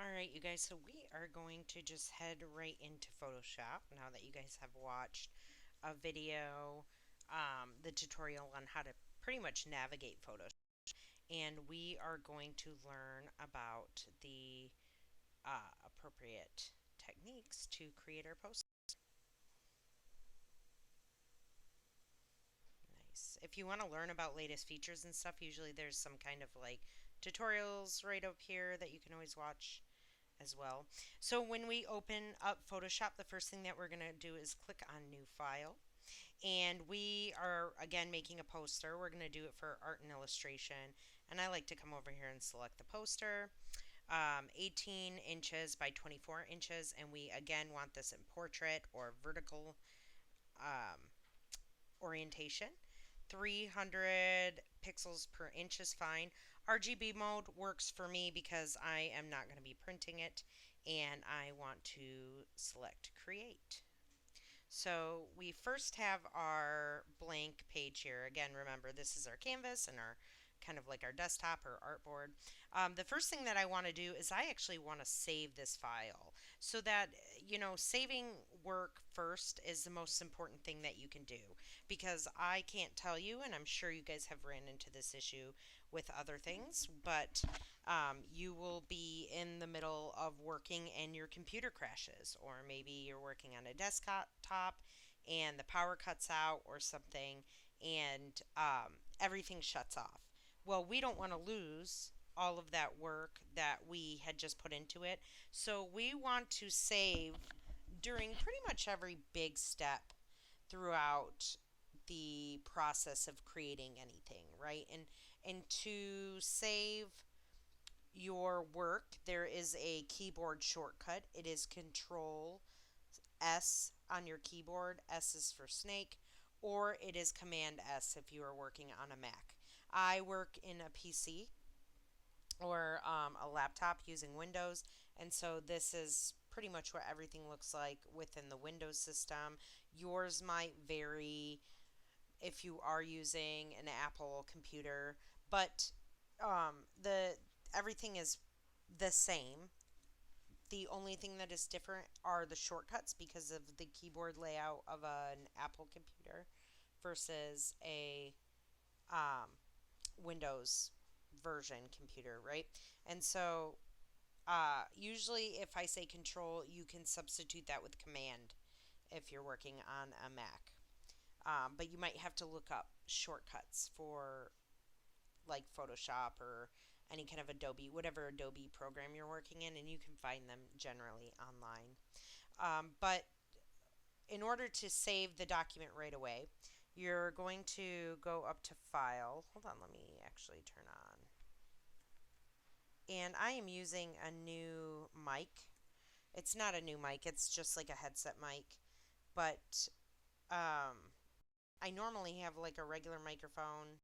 Alright, you guys, so we are going to just head right into Photoshop now that you guys have watched a video, the tutorial on how to pretty much navigate Photoshop. And we are going to learn about the appropriate techniques to create our post. Nice. If you want to learn about latest features and stuff, usually there's some kind of like tutorials right up here that you can always watch as well. So when we open up Photoshop, the first thing that we're going to do is click on New File. And we are, again, making a poster. We're going to do it for art and illustration. And I like to come over here and select the poster. 18 inches by 24 inches. And we, again, want this in portrait or vertical um, orientation. 300 pixels per inch is fine. RGB mode works for me because I am not going to be printing it and I want to select create. So we first have our blank page here. Again, remember this is our canvas and our kind of like our desktop or artboard. The first thing that I want to do is I actually want to save this file so that, saving work first is the most important thing that you can do because I can't tell you, and I'm sure you guys have ran into this issue with other things, but you will be in the middle of working and your computer crashes, or maybe you're working on a desktop and the power cuts out or something, and everything shuts off. Well, we don't want to lose all of that work that we had just put into it, so we want to save during pretty much every big step throughout the process of creating anything, right? And to save your work, there is a keyboard shortcut. It is Control S on your keyboard. S is for snake, or it is Command S if you are working on a Mac. I work in a PC or a laptop using Windows, and so this is pretty much what everything looks like within the Windows system. Yours might vary if you are using an Apple computer, but the everything is the same. The only thing that is different are the shortcuts because of the keyboard layout of an Apple computer versus a um, Windows version computer, right? And so usually if I say control, you can substitute that with command if you're working on a Mac. But you might have to look up shortcuts for like Photoshop or any kind of Adobe, whatever Adobe program you're working in, and you can find them generally online. But in order to save the document right away, you're going to go up to File. Hold on, let me actually turn on. And I am using a new mic. It's not a new mic, it's just like a headset mic. But I normally have like a regular microphone.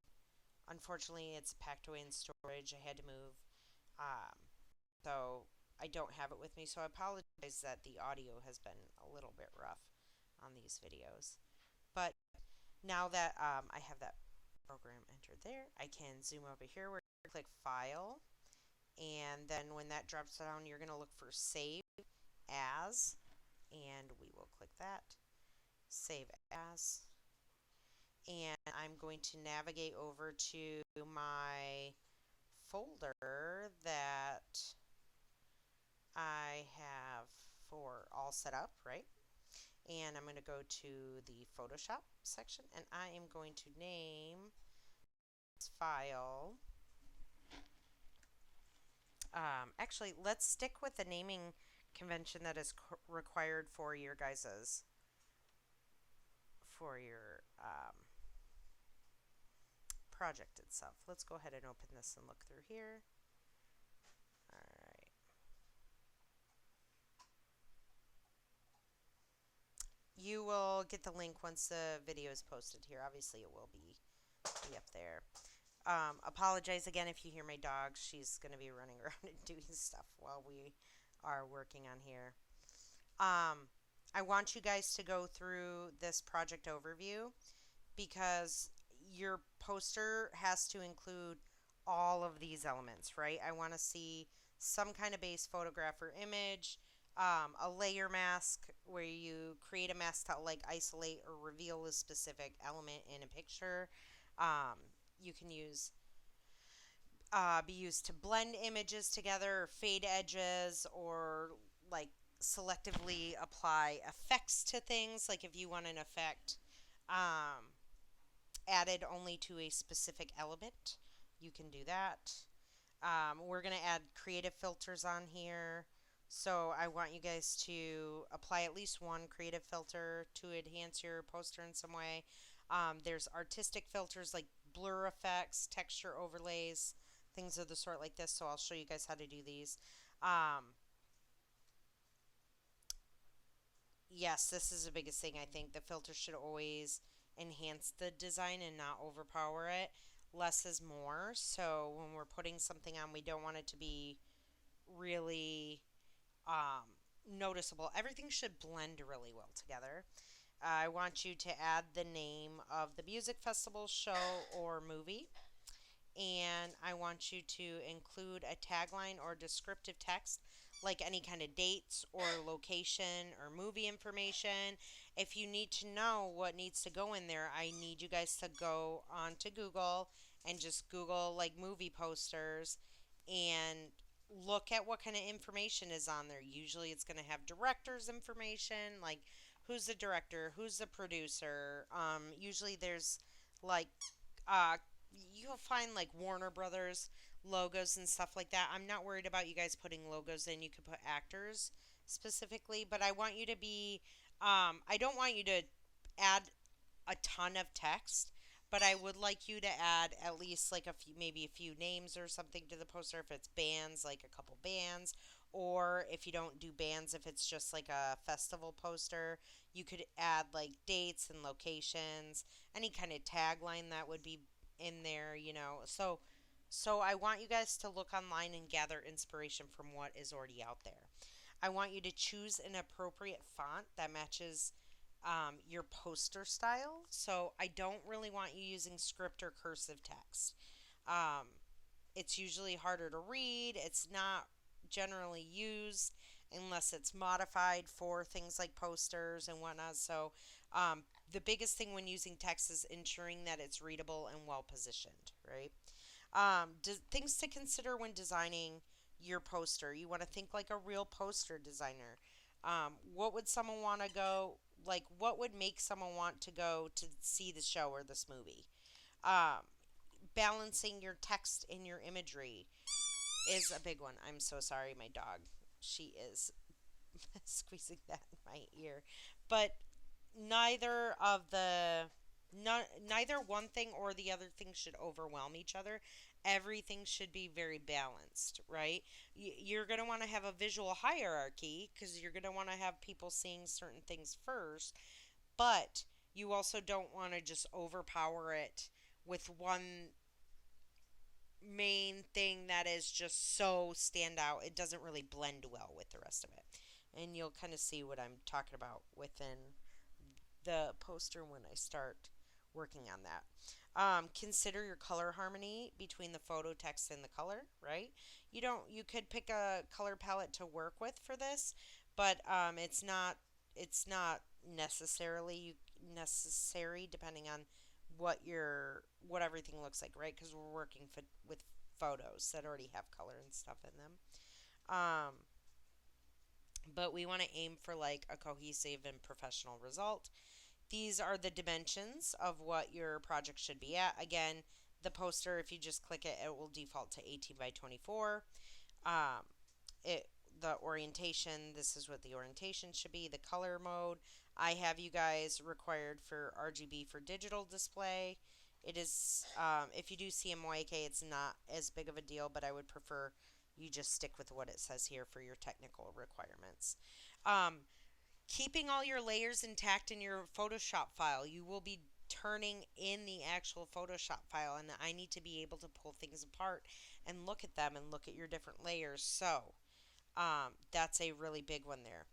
Unfortunately, it's packed away in storage. I had to move. Um, so I don't have it with me. So I apologize that the audio has been a little bit rough on these videos. But now that I have that program entered there, I can zoom over here where you click File. And then when that drops down, you're going to look for Save As. And we will click that. Save As. And I'm going to navigate over to my folder that I have for all set up, right? And I'm going to go to the Photoshop section and I am going to name this file. Actually, let's stick with the naming convention that is required for your guys's for your project itself. Let's go ahead and open this and look through here. Alright. You will get the link once the video is posted here. Obviously, it will be up there. Apologize again if you hear my dog. She's going to be running around and doing stuff while we are working on here. I want you guys to go through this project overview because your poster has to include all of these elements, right? I want to see some kind of base photograph or image, a layer mask where you create a mask to like isolate or reveal a specific element in a picture. Um, you can use be used to blend images together, or fade edges, or like selectively apply effects to things. Like if you want an effect um, added only to a specific element, you can do that. We're going to add creative filters on here. So I want you guys to apply at least one creative filter to enhance your poster in some way. There's artistic filters like blur effects, texture overlays, things of the sort like this. So I'll show you guys how to do these. Um, yes, this is the biggest thing I think. The filter should always enhance the design and not overpower it. Less is more. So when we're putting something on, we don't want it to be really noticeable. Everything should blend really well together. I want you to add the name of the music festival, show, or movie. And I want you to include a tagline or descriptive text, like any kind of dates or location or movie information. If you need to know what needs to go in there, I need you guys to go onto Google and just Google like movie posters and look at what kind of information is on there. Usually it's going to have director's information, like who's the director, who's the producer. Usually there's like uh, you'll find like Warner Brothers logos and stuff like that. I'm not worried about you guys putting logos in. You could put actors specifically, but I want you to be. I don't want you to add a ton of text, but I would like you to add at least like a few, maybe a few names or something to the poster if it's bands, like a couple bands, or if you don't do bands, if it's just like a festival poster, you could add like dates and locations, any kind of tagline that would be in there, you know. So I want you guys to look online and gather inspiration from what is already out there. I want you to choose an appropriate font that matches your poster style. So I don't really want you using script or cursive text. Um, it's usually harder to read. It's not generally used unless it's modified for things like posters and whatnot. So the biggest thing when using text is ensuring that it's readable and well positioned, right? Things to consider when designing your poster. You want to think like a real poster designer. What would someone want to go, like, what would make someone want to go to see the show or this movie? Um, Balancing your text and your imagery is a big one. I'm so sorry, my dog. She is squeezing that in my ear. But neither of the neither one thing or the other thing should overwhelm each other. Everything should be very balanced, right? You're going to want to have a visual hierarchy because you're going to want to have people seeing certain things first, but you also don't want to just overpower it with one main thing that is just so stand out. It doesn't really blend well with the rest of it. And you'll kind of see what I'm talking about within the poster when I start working on that. Consider your color harmony between the photo, text, and the color. Right? You could pick a color palette to work with for this, but it's not necessarily necessary depending on what everything looks like, right? Because we're working with photos that already have color and stuff in them. Um, but we want to aim for like a cohesive and professional result. These are the dimensions of what your project should be at. Again, the poster, if you just click it, it will default to 18 by 24. Um, it the orientation, this is what the orientation should be. The color mode, I have you guys required for RGB for digital display. It is, if you do CMYK, it's not as big of a deal, but I would prefer you just stick with what it says here for your technical requirements. Um, Keeping all your layers intact in your Photoshop file. You will be turning in the actual Photoshop file, and I need to be able to pull things apart and look at them and look at your different layers. So that's a really big one there.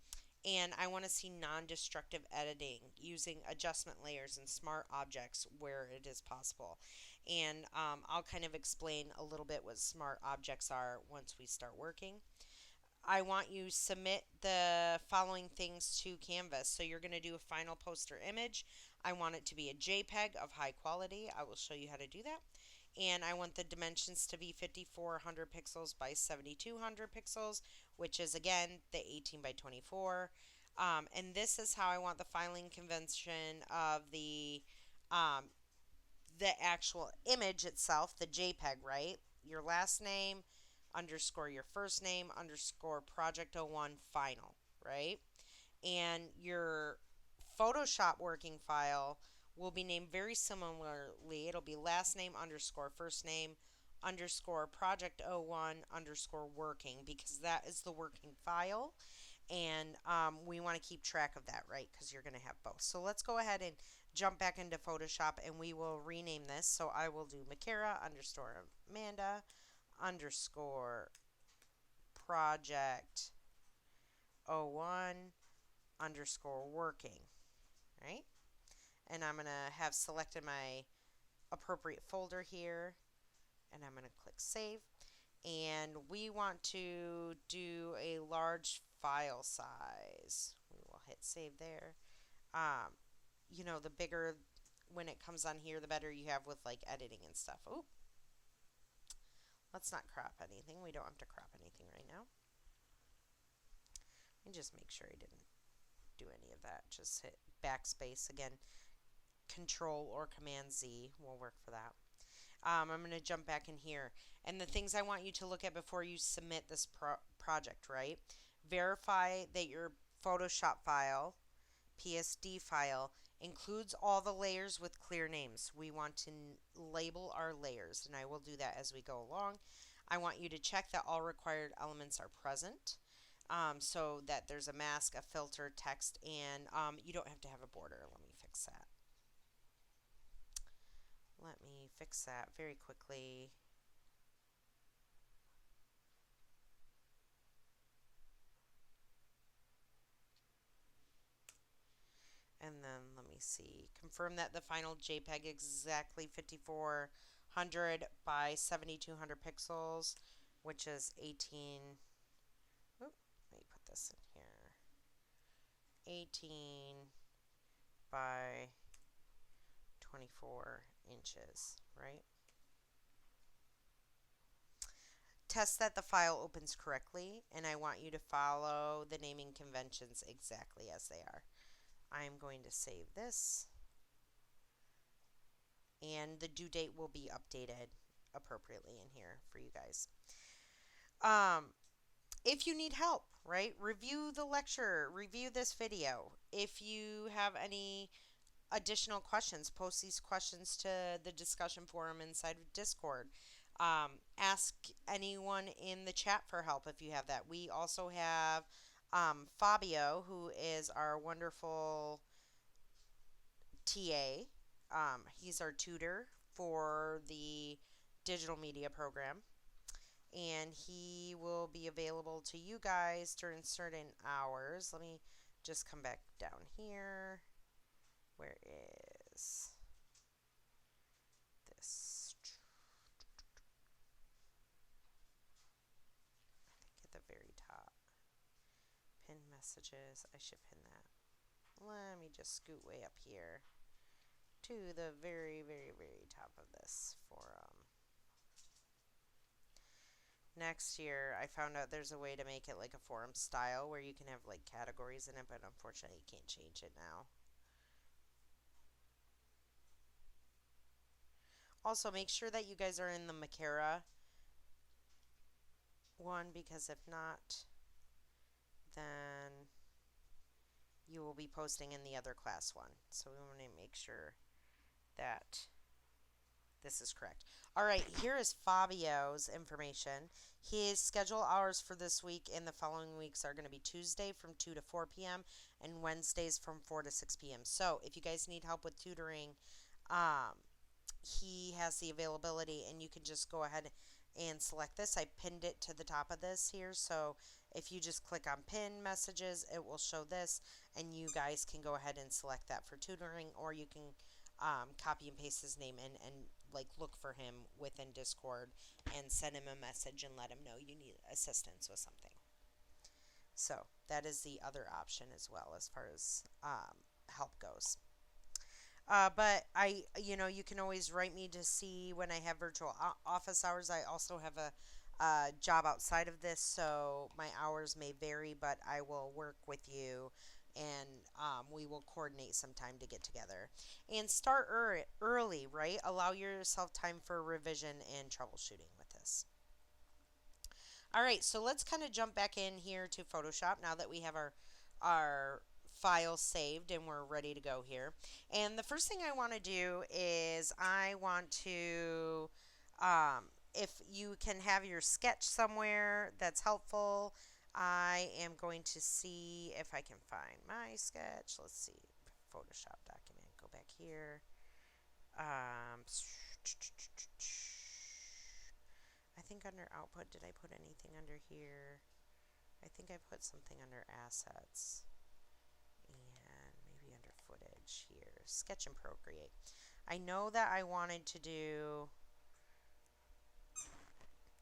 And I want to see non-destructive editing using adjustment layers and smart objects where it is possible. and I'll kind of explain a little bit what smart objects are once we start working. I want you to submit the following things to Canvas. So you're going to do a final poster image. I want it to be a JPEG of high quality. I will show you how to do that. And I want the dimensions to be 5400 pixels by 7200 pixels, which is again the 18 by 24. And this is how I want the filing convention of um, the actual image itself, the JPEG, right? Your last name underscore your first name underscore project01 final, right? And your Photoshop working file will be named very similarly. It'll be last name underscore first name underscore project01 underscore working, because that is the working file. And we want to keep track of that, right? Because you're going to have both. So let's go ahead and jump back into Photoshop and we will rename this. So I will do Makara underscore Amanda underscore project 01 underscore working, right? And I'm going to have selected my appropriate folder here, and I'm going to click save. And we want to do a large file size. We will hit save there. You know, the bigger when it comes on here, the better you have with like editing and stuff. Oh, let's not crop anything. We don't have to crop anything right now. Let me just make sure I didn't do any of that. Just hit backspace again. Control or Command Z will work for that. I'm going to jump back in here. And the things I want you to look at before you submit this project, right? Verify that your Photoshop file, PSD file, includes all the layers with clear names. We want to label our layers, and I will do that as we go along. I want you to check that all required elements are present, so that there's a mask, a filter, text, and you don't have to have a border. Let me fix that. Let me fix that very quickly. And then let me see. Confirm that the final JPEG exactly 5400 by 7200 pixels, which is 18. Oop, let me put this in here. 18 by 24 inches, right? Test that the file opens correctly, and I want you to follow the naming conventions exactly as they are. I'm going to save this, and the due date will be updated appropriately in here for you guys. If you need help, right, review the lecture, review this video. If you have any additional questions, post these questions to the discussion forum inside of Discord. Ask anyone in the chat for help if you have that. We also have Fabio, who is our wonderful TA. He's our tutor for the digital media program, and he will be available to you guys during certain hours. Let me just come back down here. Where is this? I think at the very top. Pin messages. I should pin that. Let me just scoot way up here to the very, very, very top of this forum. Next year, I found out there's a way to make it like a forum style where you can have like categories in it, but unfortunately you can't change it now. Also, make sure that you guys are in the Makara one, because if not, then you will be posting in the other class one. So we want to make sure that this is correct. All right, here is Fabio's information. His schedule hours for this week and the following weeks are going to be Tuesday from 2 to 4 p.m. and Wednesdays from 4 to 6 p.m. So if you guys need help with tutoring, he has the availability, and you can just go ahead and select this. I pinned it to the top of this here, so if you just click on pin messages, it will show this, and you guys can go ahead and select that for tutoring, or you can copy and paste his name in and like look for him within Discord and send him a message and let him know you need assistance with something. So that is the other option as well as far as help goes. But you can always write me to see when I have virtual office hours. I also have a job outside of this, so my hours may vary, but I will work with you and we will coordinate some time to get together. And start early, right? Allow yourself time for revision and troubleshooting with this. All right, so let's kind of jump back in here to Photoshop now that we have our file saved and we're ready to go here. And the first thing I want to do is I want to, if you can have your sketch somewhere that's helpful, I am going to see if I can find my sketch. Let's see, Photoshop document, go back here. I think under output, did I put anything under here? I think I put something under assets and maybe under footage here. Sketch and Procreate. I know that I wanted to do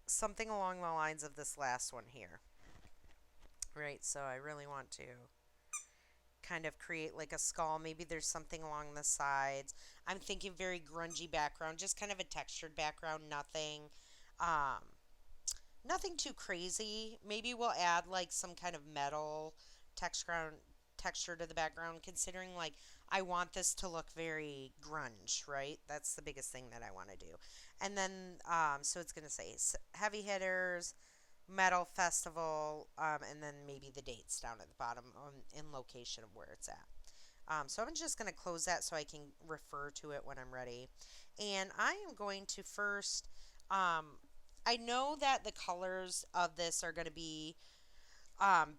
something along the lines of this last one here. Right, so I really want to kind of create like a skull. Maybe there's something along the sides. I'm thinking very grungy background, just kind of a textured background, um, nothing too crazy. Maybe we'll add like some kind of metal texture to the background, considering like I want this to look very grunge, right? That's the biggest thing that I want to do. And then, so it's going to say heavy hitters, metal festival, and then maybe the dates down at the bottom in location of where it's at. So I'm just going to close that so I can refer to it when I'm ready. And I am going to first, I know that the colors of this are going to be,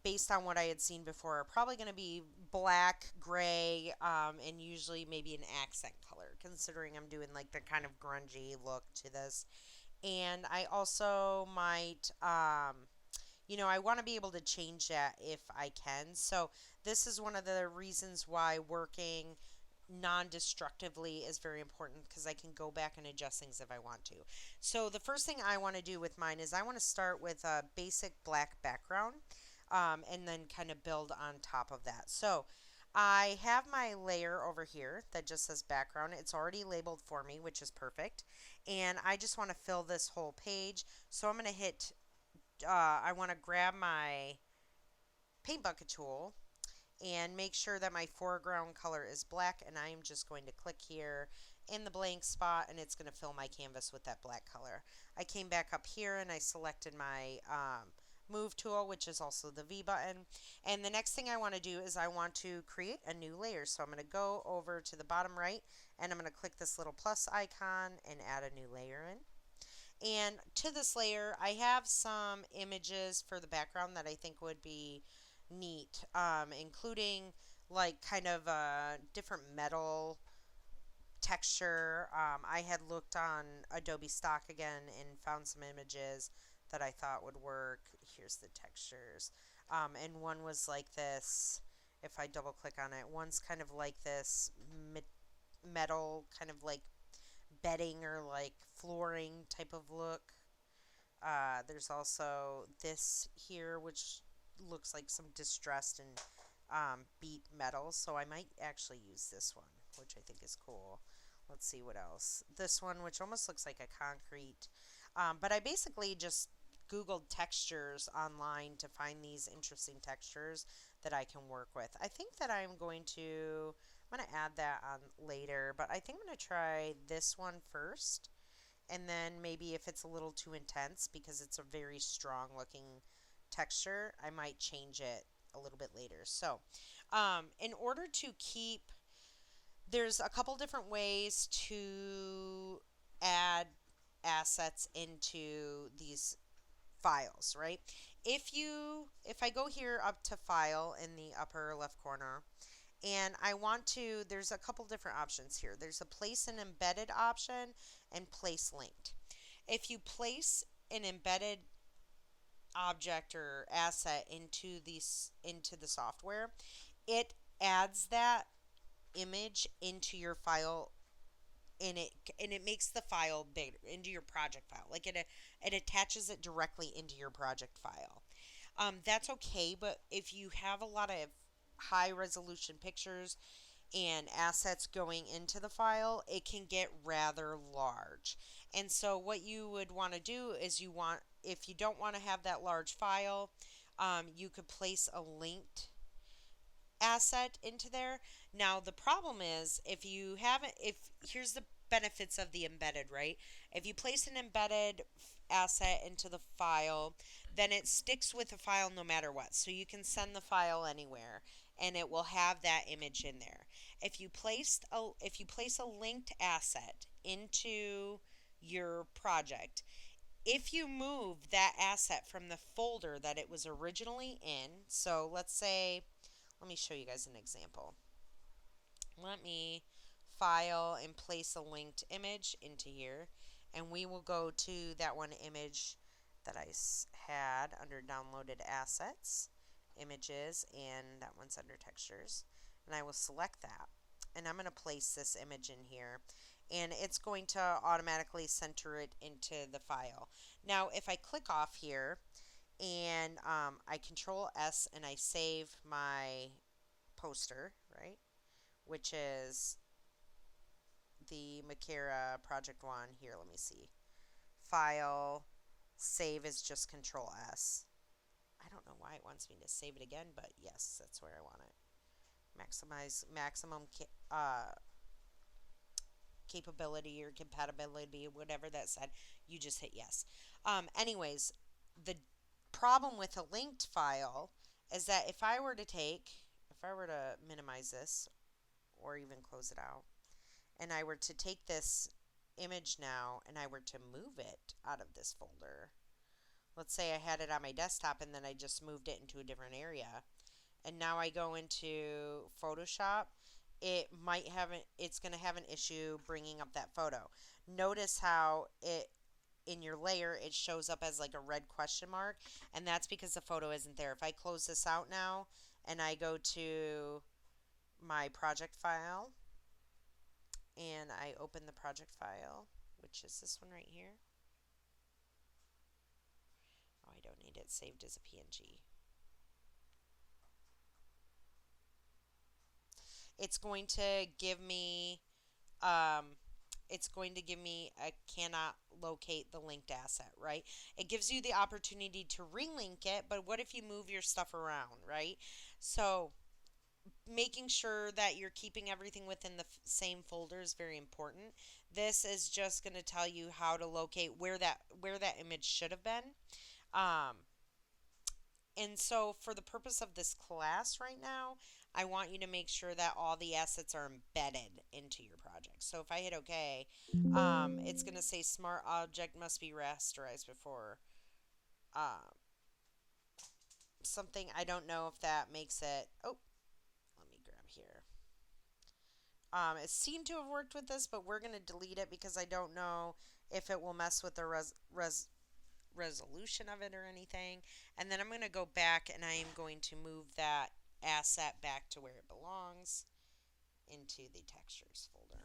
based on what I had seen before, are probably going to be black, gray, and usually maybe an accent color, considering I'm doing like the kind of grungy look to this. And I also might, I want to be able to change that if I can. So this is one of the reasons why working non-destructively is very important, because I can go back and adjust things if I want to. So the first thing I want to do with mine is I want to start with a basic black background, and then kind of build on top of that. So I have my layer over here that just says background. It's already labeled for me, which is perfect. And I just want to fill this whole page. So I'm going to hit, I want to grab my paint bucket tool and make sure that my foreground color is black, and I am just going to click here in the blank spot and it's going to fill my canvas with that black color. I came back up here and I selected my move tool, which is also the V button, and the next thing I want to do is I want to create a new layer. So I'm going to go over to the bottom right and I'm going to click this little plus icon and add a new layer in. And to this layer I have some images for the background that I think would be neat, including like kind of a different metal texture. I had looked on Adobe Stock again and found some images that I thought would work. Here's the textures. And one was like this. If I double click on it, one's kind of like this metal, kind of like bedding or like flooring type of look. There's also this here, which looks like some distressed and beat metal. So I might actually use this one, which I think is cool. Let's see what else. This one, which almost looks like a concrete. But I basically just Googled textures online to find these interesting textures that I can work with. I think that I'm going to add that on later, but I think I'm going to try this one first. And then maybe if it's a little too intense because it's a very strong looking texture, I might change it a little bit later. So in order to keep, there's a couple different ways to add assets into these files, right? If I go here up to file in the upper left corner, and I want to, there's a couple different options here. There's a place an embedded option and place linked. If you place an embedded object or asset into the software, it adds that image into your file and it makes the file bigger into your project file. Like it attaches it directly into your project file. That's okay, but if you have a lot of high resolution pictures and assets going into the file, it can get rather large. And so what you would want to do is if you don't want to have that large file, you could place a linked asset into there. Now the problem is if you haven't if here's the benefits of the embedded, right? If you place an embedded asset into the file, then it sticks with the file no matter what. So you can send the file anywhere and it will have that image in there. If you place a linked asset into your project, if you move that asset from the folder that it was originally in, so let me show you guys an example. Let me file and place a linked image into here, and we will go to that one image that I had under downloaded assets, images, and that one's under textures, and I will select that, and I'm going to place this image in here, and it's going to automatically center it into the file. Now if I click off here and I control S and I save my poster, right, which is the Makera Project 1. Here, let me see. File, save is just control S. I don't know why it wants me to save it again, but yes, that's where I want it. Maximize maximum capability or compatibility, whatever that said, you just hit yes. Anyways, the problem with a linked file is that if I were to minimize this or even close it out, and I were to take this image now and I were to move it out of this folder, let's say I had it on my desktop and then I just moved it into a different area, and now I go into Photoshop, it's going to have an issue bringing up that photo. Notice how in your layer it shows up as like a red question mark, and that's because the photo isn't there. If I close this out now and I go to my project file and I open the project file, which is this one right here. Oh, I don't need it saved as a PNG. It's going to give me a cannot locate the linked asset, right? It gives you the opportunity to relink it, but what if you move your stuff around, right? So making sure that you're keeping everything within the same folder is very important. This is just going to tell you how to locate where that image should have been. Um, and so for the purpose of this class right now, I want you to make sure that all the assets are embedded into your project. So if I hit OK, it's going to say Smart Object must be rasterized before something. I don't know if that makes it. Oh, let me grab here. It seemed to have worked with this, but we're going to delete it because I don't know if it will mess with the resolution of it or anything. And then I'm going to go back and I am going to move that asset back to where it belongs into the textures folder.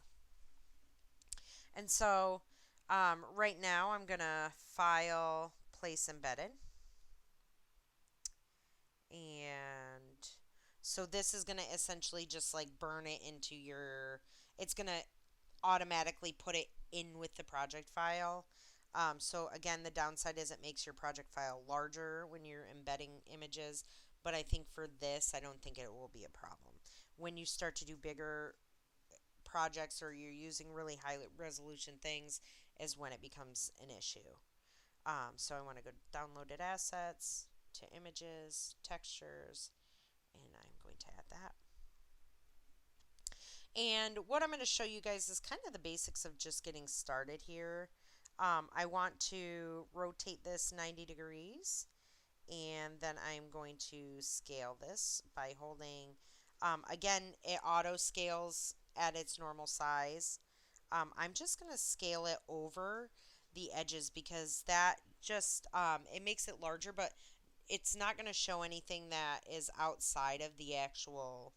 And so right now I'm going to file, place embedded. And so this is going to essentially just like burn it into it's going to automatically put it in with the project file. So again, the downside is it makes your project file larger when you're embedding images, but I think for this, I don't think it will be a problem. When you start to do bigger projects or you're using really high resolution things is when it becomes an issue. So I want to go to downloaded assets, to images, textures, and I'm going to add that. And what I'm going to show you guys is kind of the basics of just getting started here. I want to rotate this 90 degrees, and then I'm going to scale this by holding, again, it auto scales at its normal size. I'm just going to scale it over the edges because that just, it makes it larger, but it's not going to show anything that is outside of the actual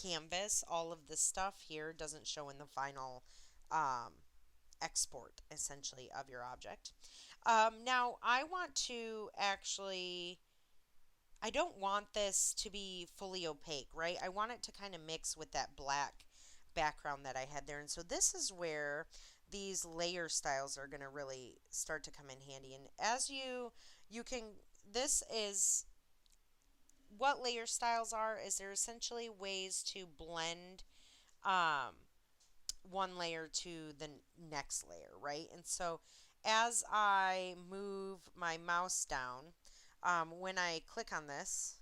canvas. All of this stuff here doesn't show in the final um, export essentially of your object. Now I want to actually, I don't want this to be fully opaque, right? I want it to kind of mix with that black background that I had there. And so this is where these layer styles are going to really start to come in handy. And as you can, this is what layer styles are, is they're essentially ways to blend um, one layer to the next layer, right? And so as I move my mouse down, when I click on this,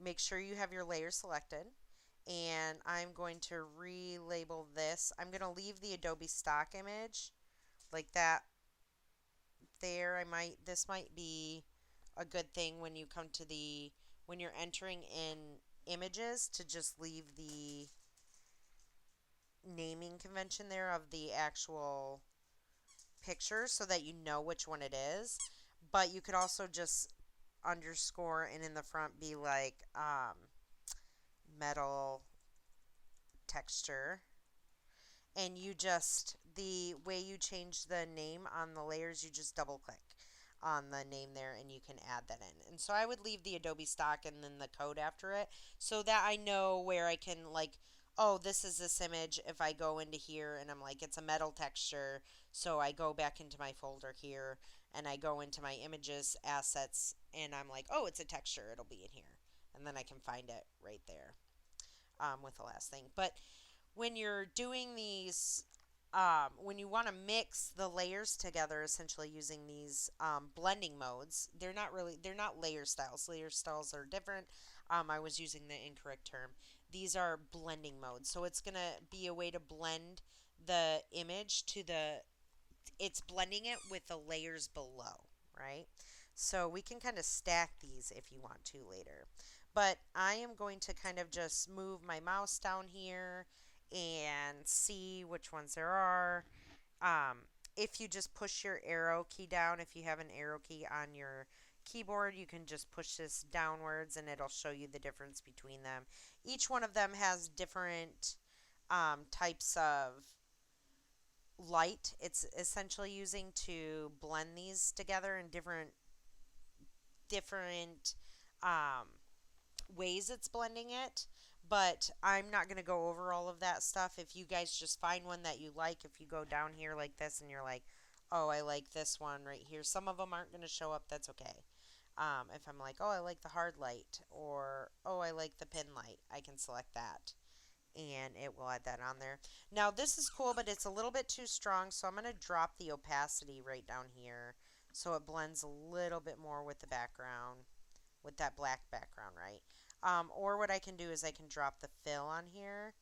make sure you have your layer selected. And I'm going to relabel this. I'm going to leave the Adobe stock image like that there. This might be a good thing when you come to when you're entering in images, to just leave the naming convention there of the actual picture so that you know which one it is. But you could also just underscore and in the front be like metal texture. And you just, the way you change the name on the layers, you just double click on the name there and you can add that in. And so I would leave the Adobe stock and then the code after it so that I know where I can, like, oh, this is this image. If I go into here and I'm like, it's a metal texture, so I go back into my folder here and I go into my images assets and I'm like, oh, it's a texture, it'll be in here. And then I can find it right there with the last thing. But when you're doing these, when you want to mix the layers together, essentially using these blending modes, they're not layer styles. Layer styles are different. I was using the incorrect term. These are blending modes. So it's going to be a way to blend the image to it's blending it with the layers below, right? So we can kind of stack these if you want to later. But I am going to kind of just move my mouse down here and see which ones there are. Um, if you just push your arrow key down, if you have an arrow key on your keyboard, you can just push this downwards and it'll show you the difference between them. Each one of them has different types of light it's essentially using to blend these together in different um, ways it's blending it. But I'm not going to go over all of that stuff. If you guys just find one that you like, if you go down here like this and you're like, oh, I like this one right here, some of them aren't going to show up, that's okay. If I'm like, oh, I like the hard light, or oh, I like the pin light, I can select that and it will add that on there. Now this is cool, but it's a little bit too strong, so I'm going to drop the opacity right down here so it blends a little bit more with the background, with that black background, right? Or what I can do is I can drop the fill on here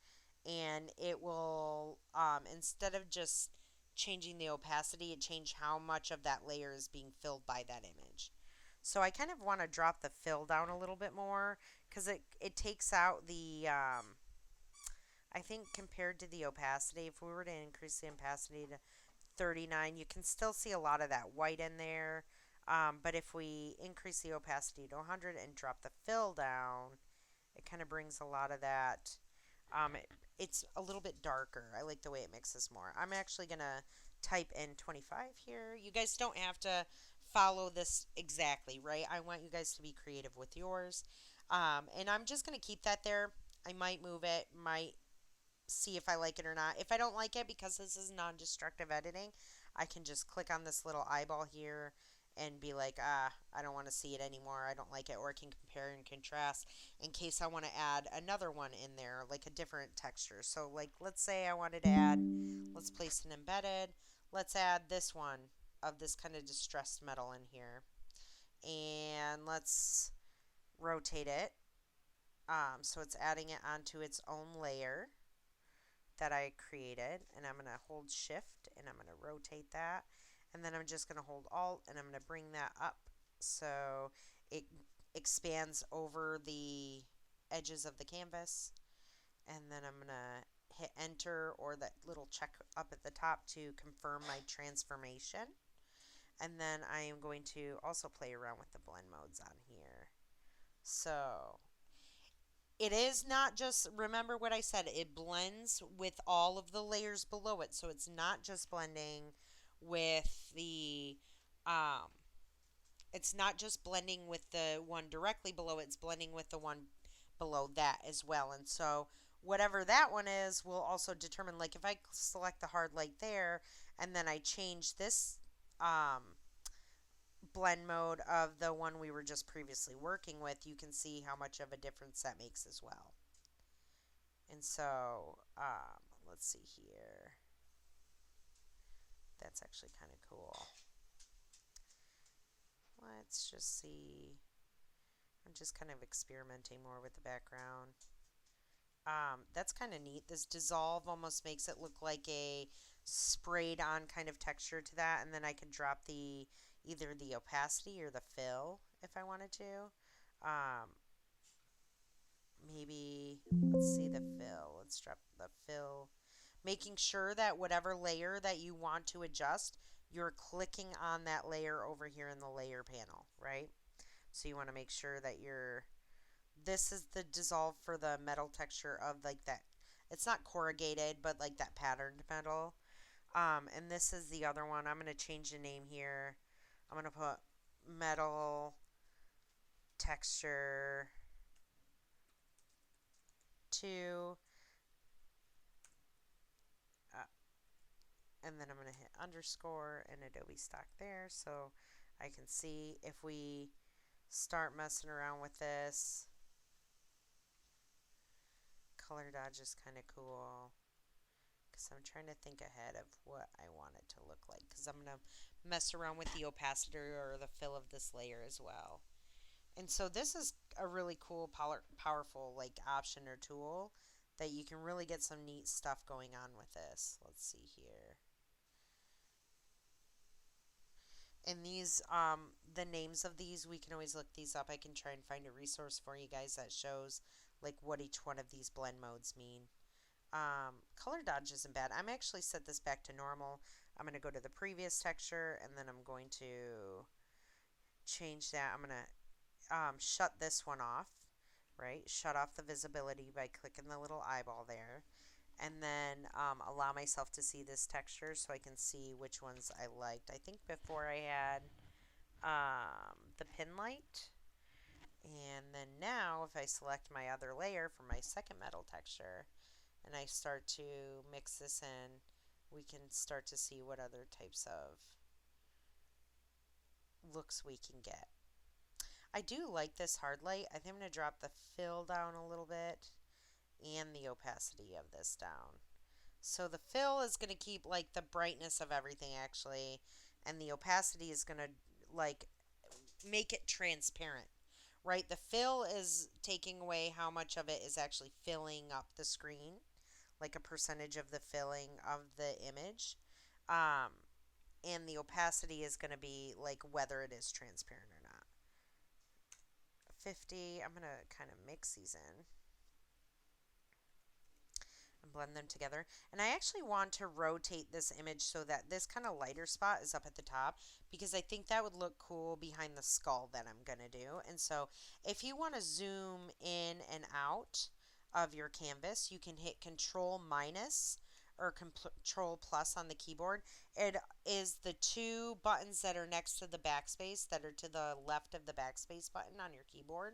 and it will, instead of just changing the opacity, it change how much of that layer is being filled by that image. So I kind of want to drop the fill down a little bit more because it takes out the, I think compared to the opacity, if we were to increase the opacity to 39, you can still see a lot of that white in there. But if we increase the opacity to 100 and drop the fill down, it kind of brings a lot of that. It's a little bit darker. I like the way it mixes more. I'm actually going to type in 25 here. You guys don't have to follow this exactly, right? I want you guys to be creative with yours. And I'm just going to keep that there. I might move it, might see if I like it or not. If I don't like it, because this is non-destructive editing, I can just click on this little eyeball here and be like, I don't want to see it anymore. I don't like it. Or I can compare and contrast in case I want to add another one in there, like a different texture. So like, let's say I wanted to add, let's place an embedded. Let's add this one of this kind of distressed metal in here. And let's rotate it. So it's adding it onto its own layer that I created, and I'm going to hold shift and I'm going to rotate that, and then I'm just going to hold alt and I'm going to bring that up so it expands over the edges of the canvas, and then I'm going to hit enter or that little check up at the top to confirm my transformation. And then I am going to also play around with the blend modes on here. So It is not just, remember what I said, it blends with all of the layers below it. So it's not just blending with um, it's not just blending with the one directly below it, it's blending with the one below that as well. And so whatever that one is will also determine, like if I select the hard light there and then I change this um, blend mode of the one we were just previously working with, you can see how much of a difference that makes as well. And so, let's see here. That's actually kind of cool. Let's just see. I'm just kind of experimenting more with the background. That's kind of neat. This dissolve almost makes it look like a sprayed on kind of texture to that. And then I could drop either the opacity or the fill if I wanted to. Um, Maybe, let's see the fill. Let's drop the fill. Making sure that whatever layer that you want to adjust, you're clicking on that layer over here in the layer panel, right? So you want to make sure that this is the dissolve for the metal texture of like that. It's not corrugated, but like that patterned metal. And this is the other one. I'm going to change the name here. I'm going to put metal texture 2. Uh, and then I'm going to hit underscore and Adobe Stock there so I can see if we start messing around with this. Color dodge is kind of cool because I'm trying to think ahead of what I want it to look like because I'm going to mess around with the opacity or the fill of this layer as well. And so this is a really cool, powerful like option or tool that you can really get some neat stuff going on with this. Let's see here. And these, the names of these, we can always look these up. I can try and find a resource for you guys that shows like what each one of these blend modes mean. Color dodge isn't bad. I'm actually set this back to normal. I'm going to go to the previous texture and then I'm going to change that. I'm going to shut this one off, right? Shut off the visibility by clicking the little eyeball there. And then allow myself to see this texture so I can see which ones I liked. I think before I had the pin light. And then now if I select my other layer for my second metal texture and I start to mix this in, we can start to see what other types of looks we can get. I do like this hard light. I think I'm going to drop the fill down a little bit and the opacity of this down. So the fill is going to keep like the brightness of everything actually, and the opacity is going to like make it transparent, right? The fill is taking away how much of it is actually filling up the screen, like a percentage of the filling of the image. Um, and the opacity is going to be like whether it is transparent or not. 50, I'm going to kind of mix these in and blend them together. And I actually want to rotate this image so that this kind of lighter spot is up at the top because I think that would look cool behind the skull that I'm going to do. And so if you want to zoom in and out of your canvas, you can hit Control minus or Control plus on the keyboard. It is the two buttons that are next to the backspace that are to the left of the backspace button on your keyboard.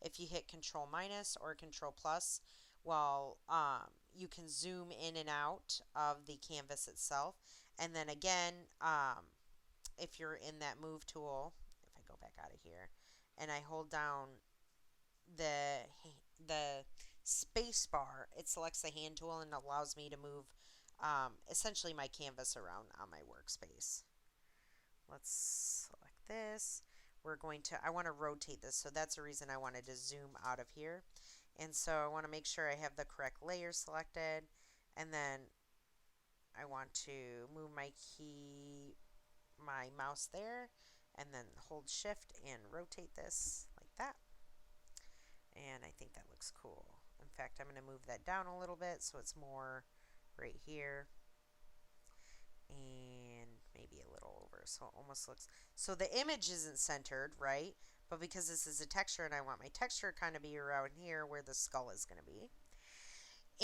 If you hit Control minus or Control plus, well, you can zoom in and out of the canvas itself. And then again, if you're in that move tool, if I go back out of here and I hold down the space bar, it selects the hand tool and allows me to move essentially my canvas around on my workspace. Let's select this. I want to rotate this, so that's the reason I wanted to zoom out of here. And so I want to make sure I have the correct layer selected, and then I want to move my mouse there, and then hold shift and rotate this like that. And I think that looks cool. In fact, I'm going to move that down a little bit so it's more right here. And maybe a little over, so it almost looks, so the image isn't centered, right? but because this is a texture and I want my texture kind of be around here where the skull is going to be.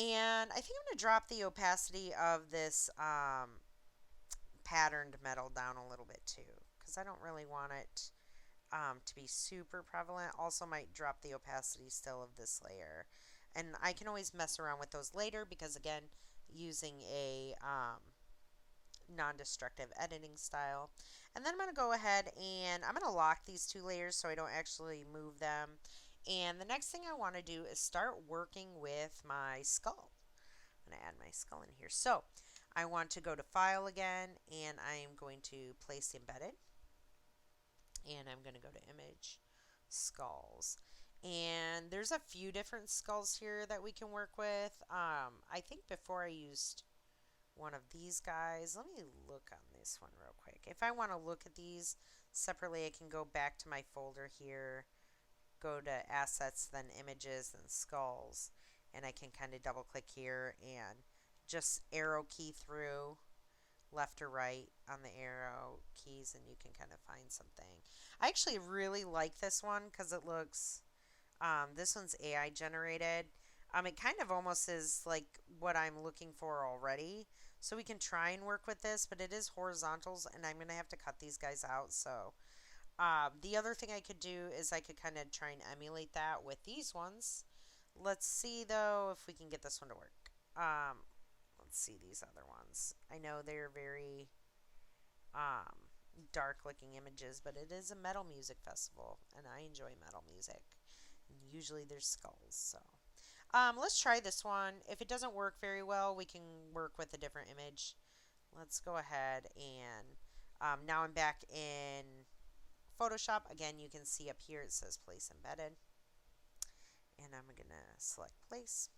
And I think I'm going to drop the opacity of this patterned metal down a little bit too, because I don't really want it to be super prevalent. Also might drop the opacity still of this layer. And I can always mess around with those later because, again, using a non-destructive editing style. And then I'm going to go ahead and I'm going to lock these two layers so I don't actually move them. And the next thing I want to do is start working with my skull. I'm going to add my skull in here. So I want to go to File again, and I am going to place Embedded. And I'm going to go to Image, Skulls. And there's a few different skulls here that we can work with. I think before I used one of these guys, let me look on this one real quick. If I want to look at these separately, I can go back to my folder here, go to Assets, then Images, and Skulls, and I can kind of double click here and just arrow key through left or right on the arrow keys, and you can kind of find something. I actually really like this one because it looks, this one's AI generated. It kind of almost is like what I'm looking for already. So we can try and work with this, but it is horizontals, and I'm going to have to cut these guys out. So the other thing I could do is I could kind of try and emulate that with these ones. Let's see, though, if we can get this one to work. Let's see these other ones. I know they're very dark looking images, but it is a metal music festival, and I enjoy metal music. And usually there's skulls, so. Let's try this one. If it doesn't work very well, we can work with a different image. Let's go ahead and now I'm back in Photoshop. Again, you can see up here it says Place Embedded. And I'm going to select Place.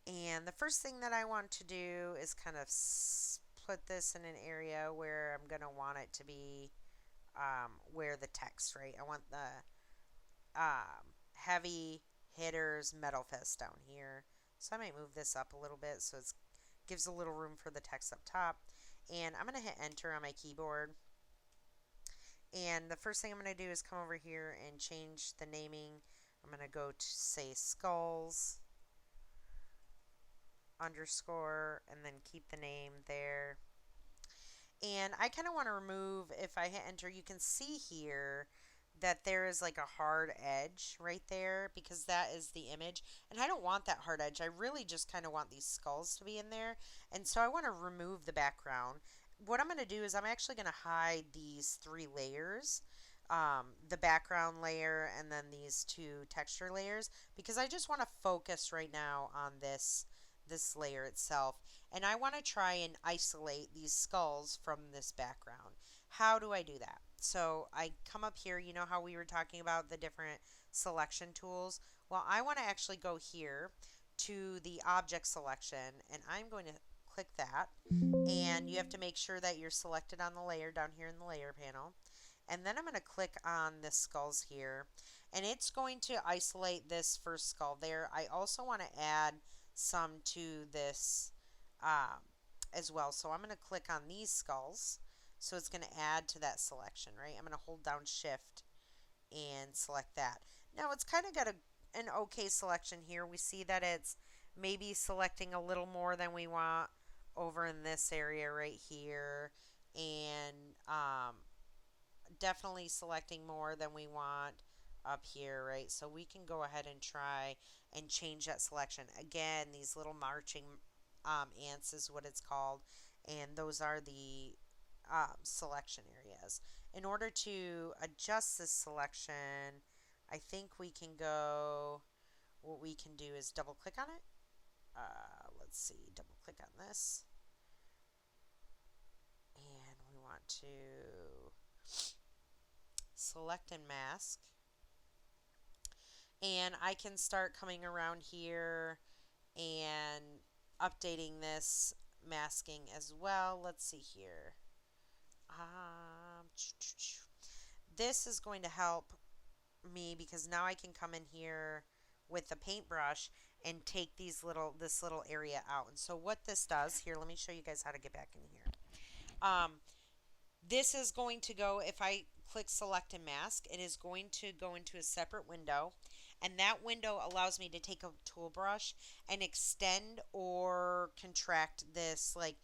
And the first thing that I want to do is kind of put this in an area where I'm going to want it to be where the text, right? I want the heavy hitters metal fest down here. So I might move this up a little bit so it gives a little room for the text up top. And I'm going to hit enter on my keyboard. And the first thing I'm going to do is come over here and change the naming. I'm going to go to say skulls underscore and then keep the name there. And I kind of want to remove, if I hit enter, you can see here that there is like a hard edge right there because that is the image. And I don't want that hard edge. I really just kind of want these skulls to be in there. And so I want to remove the background. What I'm going to do is I'm actually going to hide these three layers. The background layer and then these two texture layers because I just want to focus right now on this layer itself, and I want to try and isolate these skulls from this background. How do I do that? So I come up here, you know how we were talking about the different selection tools? Well, I want to actually go here to the object selection, and I'm going to click that, and you have to make sure that you're selected on the layer down here in the layer panel. And then I'm going to click on the skulls here, and it's going to isolate this first skull there. I also want to add some to this as well. So I'm going to click on these skulls. So it's going to add to that selection, right? I'm going to hold down shift and select that. Now it's kind of got an okay selection here. We see that it's maybe selecting a little more than we want over in this area right here. And definitely selecting more than we want up here, right? So we can go ahead and try and change that selection. Again, these little marching ants is what it's called, and those are the selection areas. In order to adjust this selection, I think we can go, what we can do is double click on it. Let's see, double click on this. And we want to select and mask. And I can start coming around here and updating this masking as well. Let's see here. This is going to help me because now I can come in here with the paintbrush and take this little area out. And so what this does here, let me show you guys how to get back in here. This is going to go, if I click select and mask, it is going to go into a separate window. And that window allows me to take a tool brush and extend or contract this, like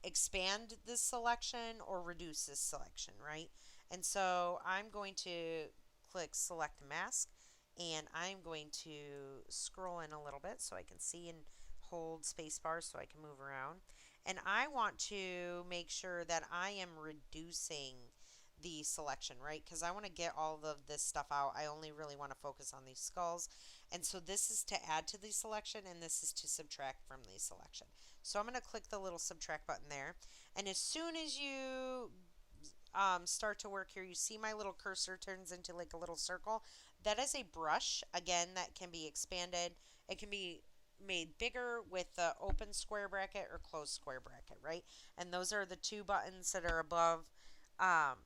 expand this selection or reduce this selection, right? And so I'm going to click select mask, and I'm going to scroll in a little bit so I can see and hold spacebar so I can move around. And I want to make sure that I am reducing the selection, right? Because I want to get all of this stuff out. I only really want to focus on these skulls. And so this is to add to the selection, and this is to subtract from the selection. So I'm going to click the little subtract button there. And as soon as you start to work here, you see my little cursor turns into like a little circle. That is a brush, again, that can be expanded. It can be made bigger with the open square bracket or closed square bracket, right? And those are the two buttons that are above. Um,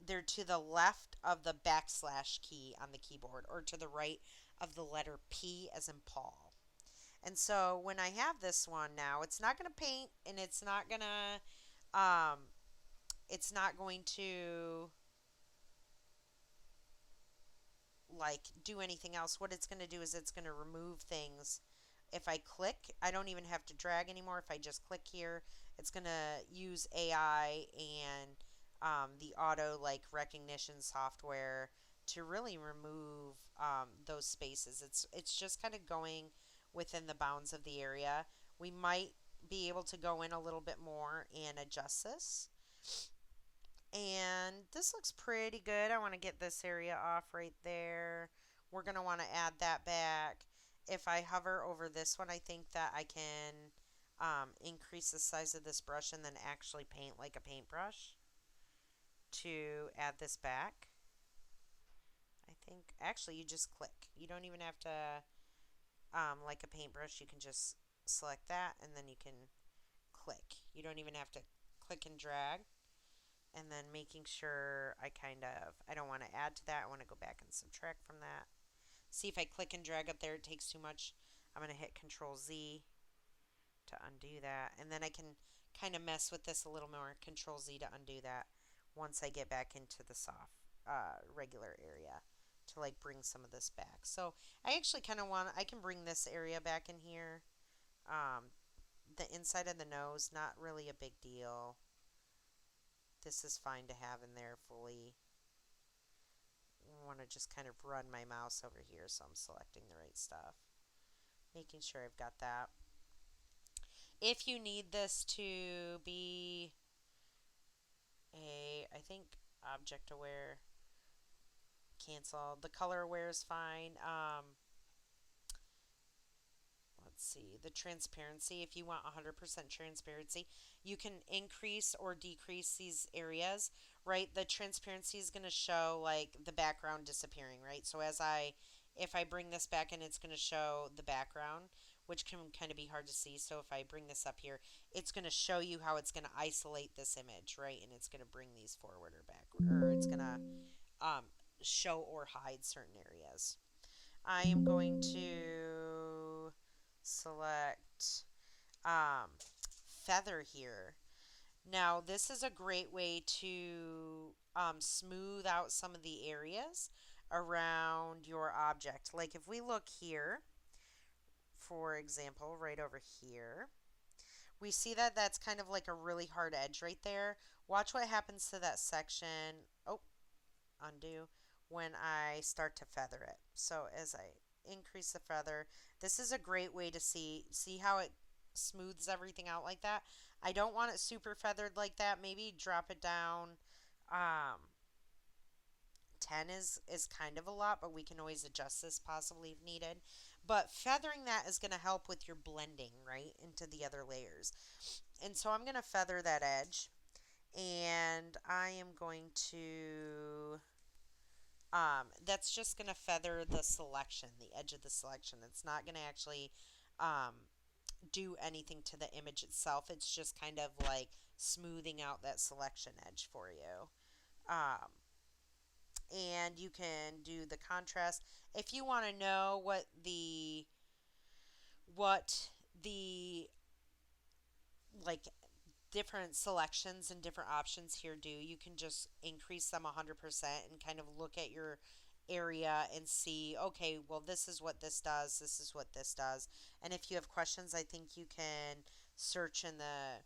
they're to the left of the backslash key on the keyboard, or to the right of the letter P as in Paul. And so when I have this one now, it's not going to paint, and it's not going to like do anything else. What it's going to do is it's going to remove things. If I click, I don't even have to drag anymore. If I just click here, it's going to use AI and the auto like recognition software to really remove those spaces. It's just kind of going within the bounds of the area. We might be able to go in a little bit more and adjust this. And this looks pretty good. I want to get this area off right there. We're going to want to add that back. If I hover over this one, I think that I can increase the size of this brush and then actually paint like a paintbrush to add this back. I think, actually, you just click. You don't even have to, like a paintbrush, you can just select that and then you can click. You don't even have to click and drag. And then making sure I don't want to add to that. I want to go back and subtract from that. See, if I click and drag up there, it takes too much. I'm going to hit Control Z to undo that. And then I can kind of mess with this a little more. Control Z to undo that once I get back into the soft, regular area to like bring some of this back. So I actually kind of I can bring this area back in here. The inside of the nose, not really a big deal. This is fine to have in there fully. I want to just kind of run my mouse over here so I'm selecting the right stuff. Making sure I've got that. If you need this to be I think object aware, cancel. The color aware is fine. Let's see, the transparency, if you want 100% transparency, you can increase or decrease these areas, right? The transparency is going to show like the background disappearing, right? So if I bring this back in, it's going to show the background, which can kind of be hard to see. So if I bring this up here, it's going to show you how it's going to isolate this image, right? And it's going to bring these forward or backward, or it's going to show or hide certain areas. I am going to select feather here. Now this is a great way to smooth out some of the areas around your object. Like if we look here, for example, right over here, we see that that's kind of like a really hard edge right there. Watch what happens to that section. Oh, undo. When I start to feather it. So as I increase the feather, this is a great way to see how it smooths everything out like that. I don't want it super feathered like that. Maybe drop it down. 10 is kind of a lot, but we can always adjust this possibly if needed. But feathering that is going to help with your blending, right, into the other layers. And so I'm going to feather that edge, and I am going to that's just going to feather the selection, the edge of the selection. It's not going to actually do anything to the image itself. It's just kind of like smoothing out that selection edge for you. And you can do the contrast. If you want to know what the like different selections and different options here do. You can just increase them 100% and kind of look at your area and see, okay, well, this is what this does, this is what this does. And if you have questions, I think you can search in the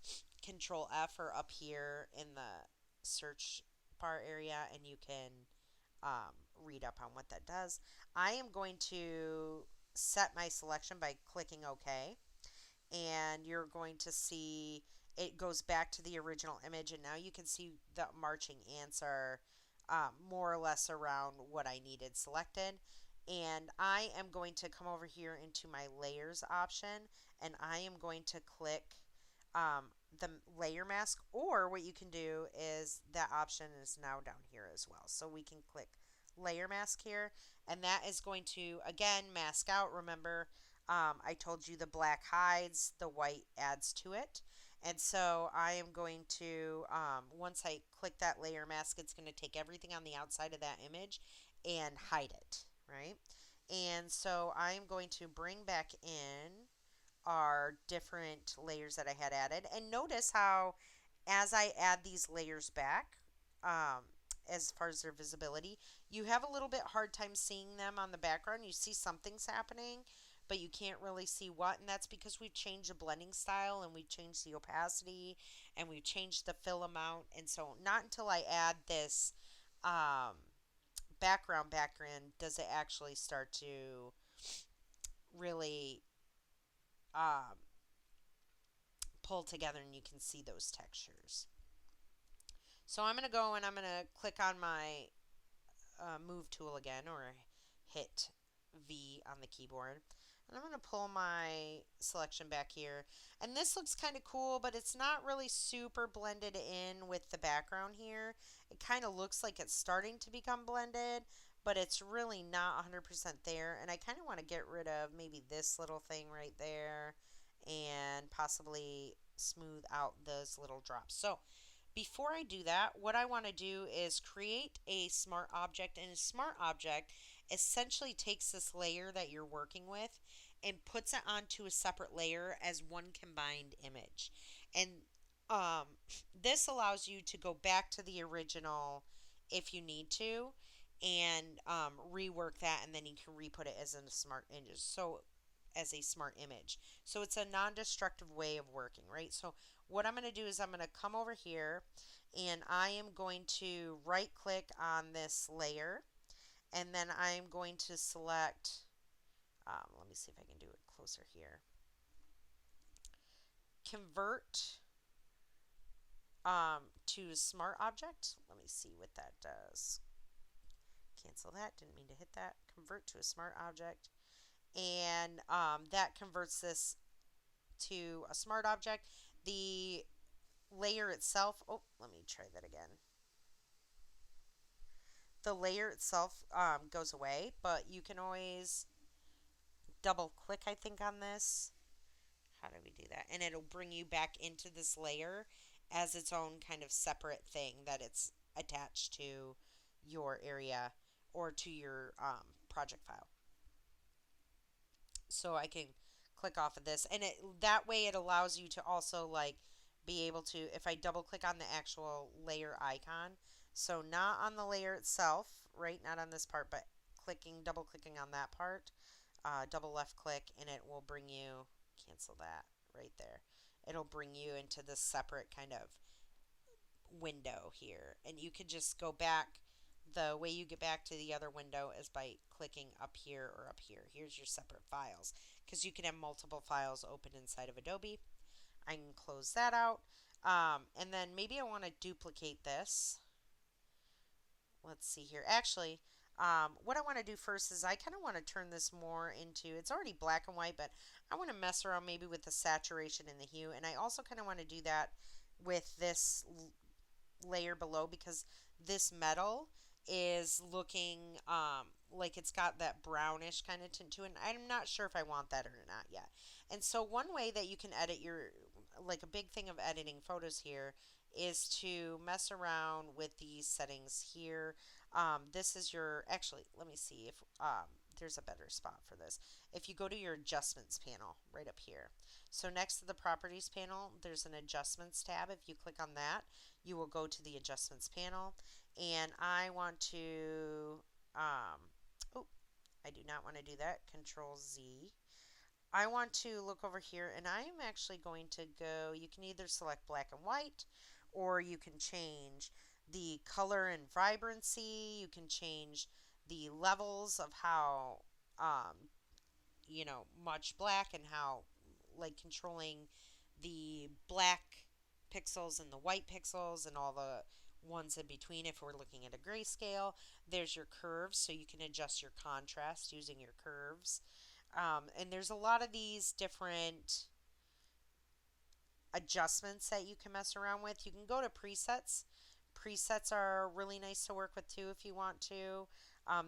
Control F or up here in the search bar area, and you can read up on what that does. I am going to set my selection by clicking OK, and you're going to see it goes back to the original image, and now you can see the marching ants are more or less around what I needed selected. And I am going to come over here into my layers option, and I am going to click um, the layer mask, or what you can do is that option is now down here as well. So we can click layer mask here, and that is going to again mask out. Remember, I told you the black hides, the white adds to it. And so I am going to, once I click that layer mask, it's going to take everything on the outside of that image and hide it, right? And so I am going to bring back in our different layers that I had added. And notice how as I add these layers back, um, as far as their visibility, you have a little bit hard time seeing them on the background. You see something's happening, but you can't really see what, and that's because we've changed the blending style and we've changed the opacity and we've changed the fill amount. And so not until I add this background does it actually start to really um, pull together and you can see those textures. So I'm going to go and I'm going to click on my move tool again, or hit V on the keyboard. And I'm going to pull my selection back here. And this looks kind of cool, but it's not really super blended in with the background here. It kind of looks like it's starting to become blended, but it's really not 100% there. And I kind of want to get rid of maybe this little thing right there and possibly smooth out those little drops. So before I do that, what I want to do is create a smart object, and a smart object essentially takes this layer that you're working with and puts it onto a separate layer as one combined image. And um, this allows you to go back to the original if you need to and rework that, and then you can re-put it as a smart image. As a smart image. So it's a non-destructive way of working, right? So what I'm going to do is I'm going to come over here and I am going to right click on this layer, and then I'm going to select, let me see if I can do it closer here, convert to smart object. Let me see what that does. Cancel that, didn't mean to hit that. Convert to a smart object, and that converts this to a smart object. The layer itself, oh, let me try that again. The layer itself goes away, but you can always double click, I think, on this. How do we do that? And it'll bring you back into this layer as its own kind of separate thing that it's attached to your area or to your project file. So I can click off of this, and that way it allows you to also like be able to, if I double click on the actual layer icon, so not on the layer itself, right, not on this part, but double clicking on that part, double left click, and it will bring you, cancel that right there, it'll bring you into this separate kind of window here, and you can just go back. The way you get back to the other window is by clicking up here or up here. Here's your separate files, because you can have multiple files open inside of Adobe. I can close that out. And then maybe I want to duplicate this. Let's see here. Actually, what I want to do first is I kind of want to turn this more into, it's already black and white, but I want to mess around maybe with the saturation and the hue. And I also kind of want to do that with this layer below, because this metal is looking like it's got that brownish kind of tint to it. And I'm not sure if I want that or not yet. And so one way that you can edit like a big thing of editing photos here is to mess around with these settings here. This is your, actually, let me see if there's a better spot for this. If you go to your adjustments panel right up here. So next to the properties panel, there's an adjustments tab. If you click on that, you will go to the adjustments panel. And I want to, oh, I do not want to do that. Control Z. I want to look over here and I'm actually going to go, you can either select black and white or you can change the color and vibrancy. You can change the levels of how, much black and how, like controlling the black pixels and the white pixels and all the ones in between if we're looking at a grayscale. There's your curves, so you can adjust your contrast using your curves. And there's a lot of these different adjustments that you can mess around with. You can go to presets. Presets are really nice to work with too if you want to.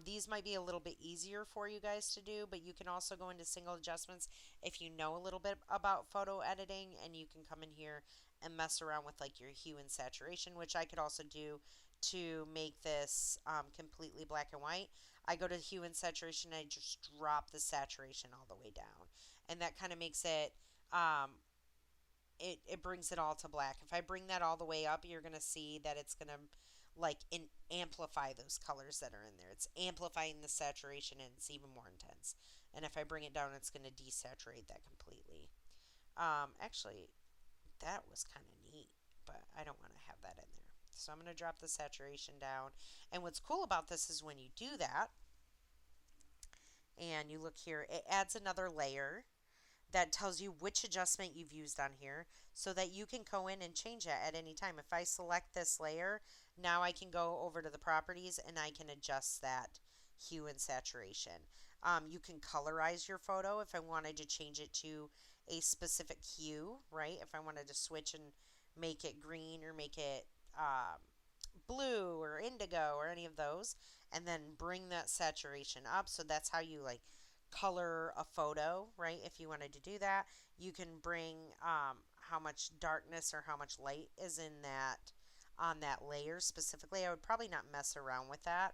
These might be a little bit easier for you guys to do, but you can also go into single adjustments if you know a little bit about photo editing, and you can come in here and mess around with like your hue and saturation, which I could also do to make this completely black and white. I go to hue and saturation and I just drop the saturation all the way down, and that kind of makes it it brings it all to black. If I bring that all the way up, you're going to see that it's going to like amplify those colors that are in there. It's amplifying the saturation and it's even more intense. And if I bring it down, it's going to desaturate that completely. Actually, that was kind of neat, but I don't want to have that in there. So I'm going to drop the saturation down. And what's cool about this is when you do that, and you look here, it adds another layer that tells you which adjustment you've used on here so that you can go in and change that at any time. If I select this layer, now I can go over to the properties and I can adjust that hue and saturation. You can colorize your photo if I wanted to change it to a specific hue, right? If I wanted to switch and make it green or make it blue or indigo or any of those, and then bring that saturation up. So that's how you like color a photo, right? If you wanted to do that, you can bring how much darkness or how much light is in that on that layer specifically. I would probably not mess around with that.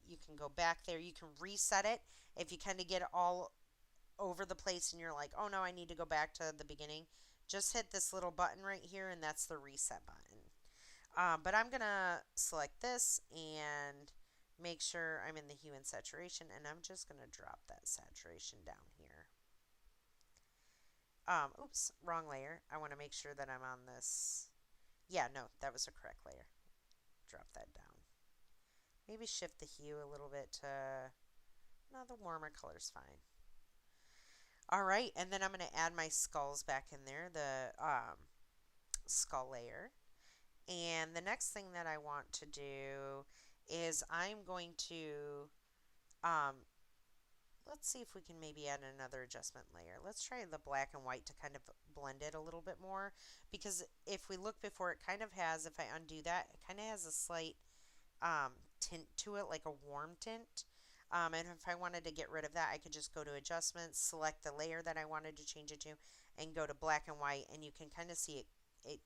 You can go back there. You can reset it if you kind of get all over the place and you're like, oh no, I need to go back to the beginning. Just hit this little button right here and that's the reset button. But I'm going to select this and make sure I'm in the hue and saturation, and I'm just going to drop that saturation down here. Oops, wrong layer. I want to make sure that I'm on this. Yeah, no, that was a correct layer. Drop that down. Maybe shift the hue a little bit to, no, the warmer color's fine. All right, and then I'm going to add my skulls back in there, the skull layer. And the next thing that I want to do is I'm going to, let's see if we can maybe add another adjustment layer. Let's try the black and white to kind of blend it a little bit more, because if we look before, it kind of has, if I undo that, it kind of has a slight tint to it, like a warm tint. And if I wanted to get rid of that, I could just go to adjustments, select the layer that I wanted to change it to, and go to black and white, and you can kind of see it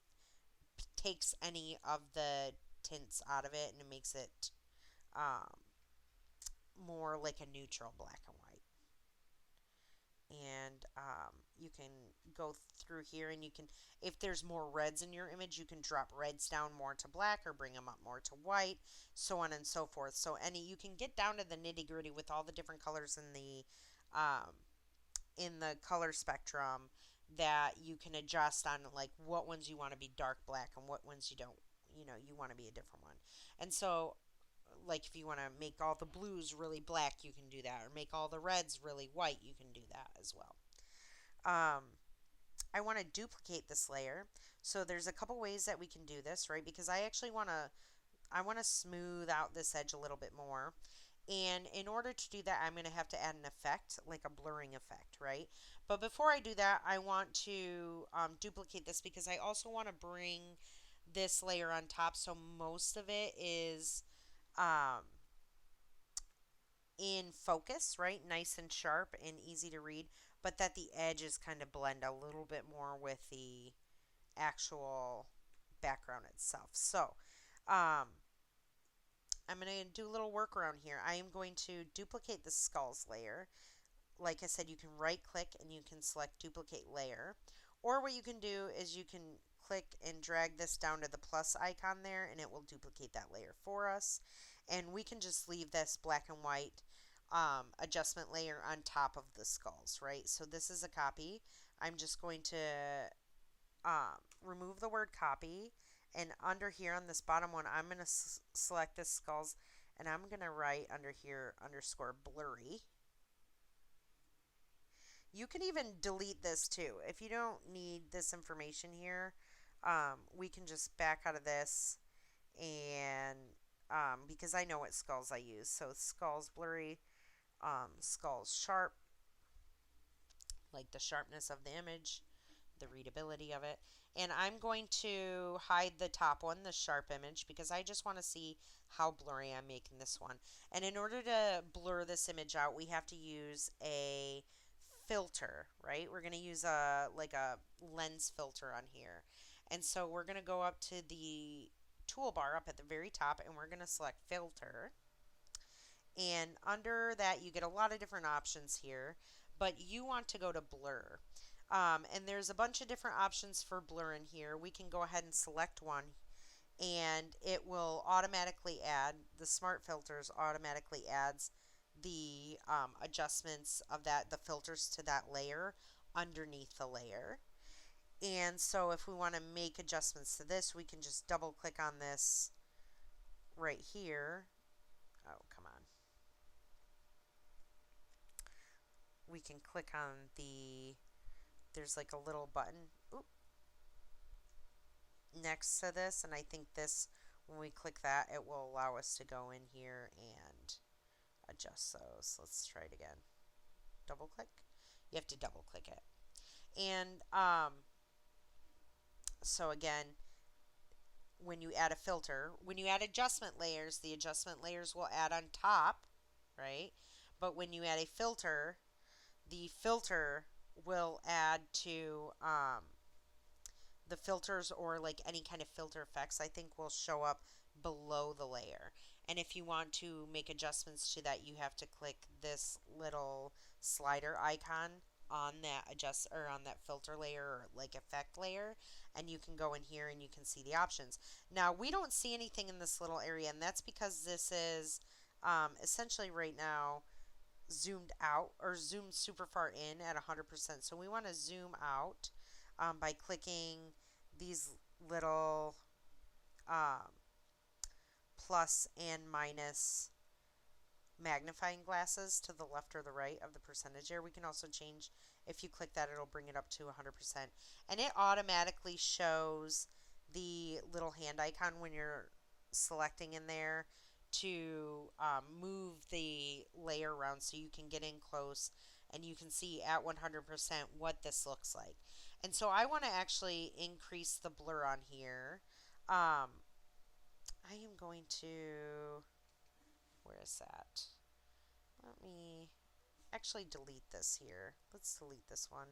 takes any of the tints out of it and it makes it more like a neutral black and white. And you can go through here and you can, if there's more reds in your image, you can drop reds down more to black or bring them up more to white, so on and so forth. So you can get down to the nitty gritty with all the different colors in the color spectrum that you can adjust on, like what ones you want to be dark black and what ones you don't, you want to be a different one. And so like if you want to make all the blues really black, you can do that, or make all the reds really white, you can do that as well. I want to duplicate this layer. So there's a couple ways that we can do this, right? Because I actually want to smooth out this edge a little bit more. And in order to do that, I'm going to have to add an effect, like a blurring effect, right? But before I do that, I want to duplicate this because I also want to bring this layer on top so most of it is in focus, right? Nice and sharp and easy to read, but that the edges kind of blend a little bit more with the actual background itself. So I'm going to do a little workaround here. I am going to duplicate the skulls layer. Like I said, you can right click and you can select duplicate layer. Or what you can do is you can click and drag this down to the plus icon there and it will duplicate that layer for us. And we can just leave this black and white adjustment layer on top of the skulls, right? So this is a copy. I'm just going to remove the word copy, and under here on this bottom one I'm going to select this skulls, and I'm going to write under here underscore blurry. You can even delete this too. If you don't need this information here, we can just back out of this, and because I know what skulls I use. So skulls blurry, skulls sharp, like the sharpness of the image, the readability of it. And I'm going to hide the top one, the sharp image, because I just want to see how blurry I'm making this one. And in order to blur this image out, we have to use a filter, right? We're going to use a lens filter on here. And so we're going to go up to the toolbar up at the very top, and we're going to select filter. And under that you get a lot of different options here, but you want to go to blur. And there's a bunch of different options for blur in here. We can go ahead and select one, and it will automatically add, the smart filters automatically adds the adjustments of the filters to that layer underneath the layer. And so if we want to make adjustments to this, we can just double click on this right here. Oh, come on. We can click on there's like a little button next to this, and I think this, when we click that, it will allow us to go in here and adjust those. Let's try it again. Double click. You have to double click it. And so again, when you add a filter, when you add adjustment layers, the adjustment layers will add on top, right? But when you add a filter, the filter will add to the filters, or like any kind of filter effects, I think, will show up below the layer. And if you want to make adjustments to that, you have to click this little slider icon on that filter layer, or like effect layer, and you can go in here and you can see the options. Now we don't see anything in this little area, and that's because this is essentially right now zoomed out, or zoomed super far in at 100%. So we want to zoom out by clicking these little um, plus and minus magnifying glasses to the left or the right of the percentage there. We can also change, if you click that, it'll bring it up to 100%. And it automatically shows the little hand icon when you're selecting in there to move the layer around so you can get in close and you can see at 100% what this looks like. And so I want to actually increase the blur on here. I am going to, where is that? Let me actually delete this here. Let's delete this one.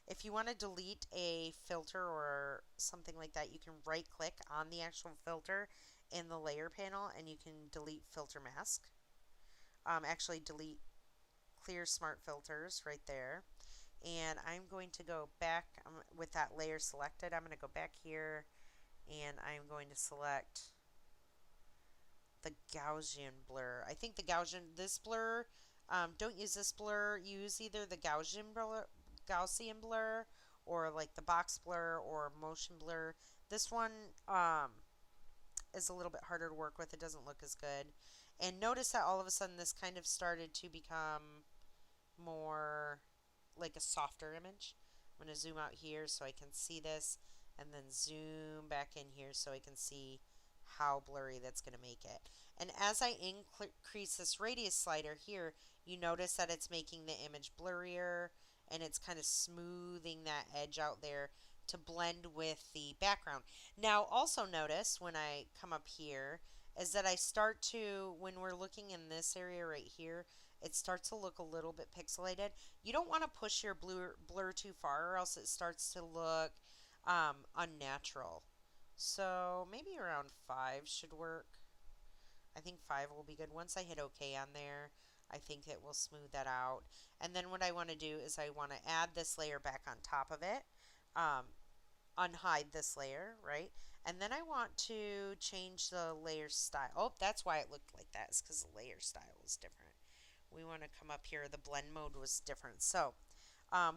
If you want to delete a filter or something like that, you can right click on the actual filter in the layer panel and you can delete filter mask. Actually delete clear smart filters right there. And I'm going to go back with that layer selected. I'm going to go back here and I'm going to select the Gaussian blur. I think the this blur, don't use this blur. Use either the Gaussian blur, or like the box blur or motion blur. This one is a little bit harder to work with. It doesn't look as good. And notice that all of a sudden this kind of started to become more like a softer image. I'm going to zoom out here so I can see this, and then zoom back in here so I can see how blurry that's going to make it. And as I increase this radius slider here, you notice that it's making the image blurrier, and it's kind of smoothing that edge out there to blend with the background. Now also notice when I come up here is that I start to, when we're looking in this area right here, it starts to look a little bit pixelated. You don't want to push your blur too far, or else it starts to look unnatural. So maybe around 5 should work. I think 5 will be good. Once I hit OK on there, I think it will smooth that out. And then what I want to do is I want to add this layer back on top of it. Um, unhide this layer, right? And then I want to change the layer style. Oh, that's why it looked like that. It's because the layer style is different. We want to come up here. The blend mode was different. So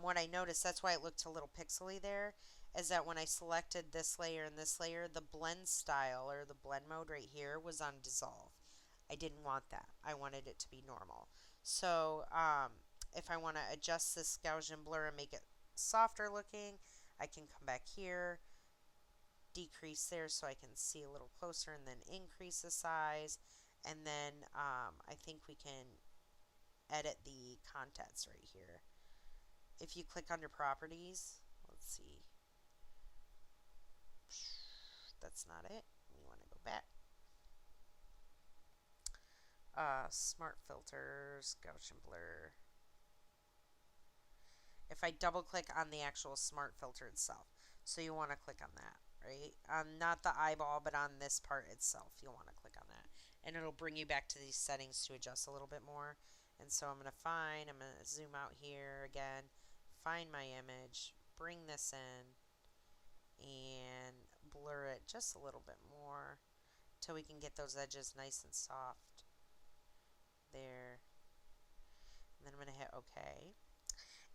what I noticed, that's why it looked a little pixely there, is that when I selected this layer and this layer, the blend style or the blend mode right here was on dissolve. I didn't want that. I wanted it to be normal. So if I want to adjust this Gaussian blur and make it softer looking, I can come back here, decrease there so I can see a little closer, and then increase the size. And then I think we can edit the contents right here. If you click under properties, let's see, that's not it. We want to go back. Smart filters, Gaussian blur. If I double click on the actual smart filter itself, so you want to click on that, right? Not the eyeball, but on this part itself, you'll want to click on that. And it'll bring you back to these settings to adjust a little bit more. And so I'm going to zoom out here again, find my image, bring this in, and blur it just a little bit more till we can get those edges nice and soft. There. And then I'm going to hit OK.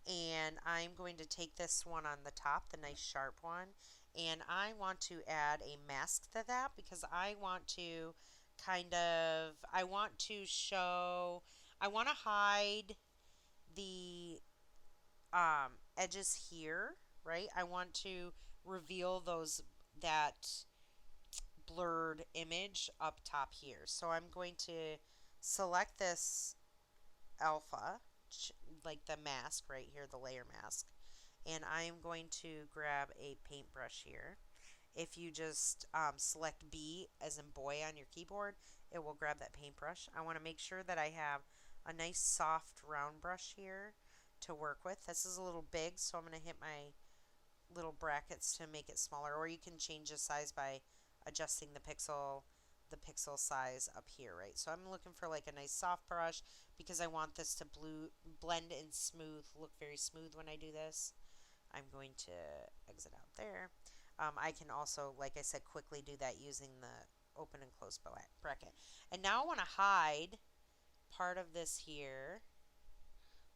And I'm going to take this one on the top, the nice sharp one, and I want to add a mask to that because I want to I want to show, I want to hide the edges here, right? I want to reveal that blurred image up top here. So I'm going to select this alpha, like the mask right here, the layer mask, and I'm going to grab a paintbrush here. If you just select B as in boy on your keyboard, it will grab that paintbrush. I want to make sure that I have a nice soft round brush here to work with. This is a little big, so I'm going to hit my little brackets to make it smaller, or you can change the size by adjusting the pixel size up here, right? So I'm looking for like a nice soft brush because I want this to blend and smooth, look very smooth when I do this. I'm going to exit out there. I can also, like I said, quickly do that using the open and close bracket. And now I want to hide part of this here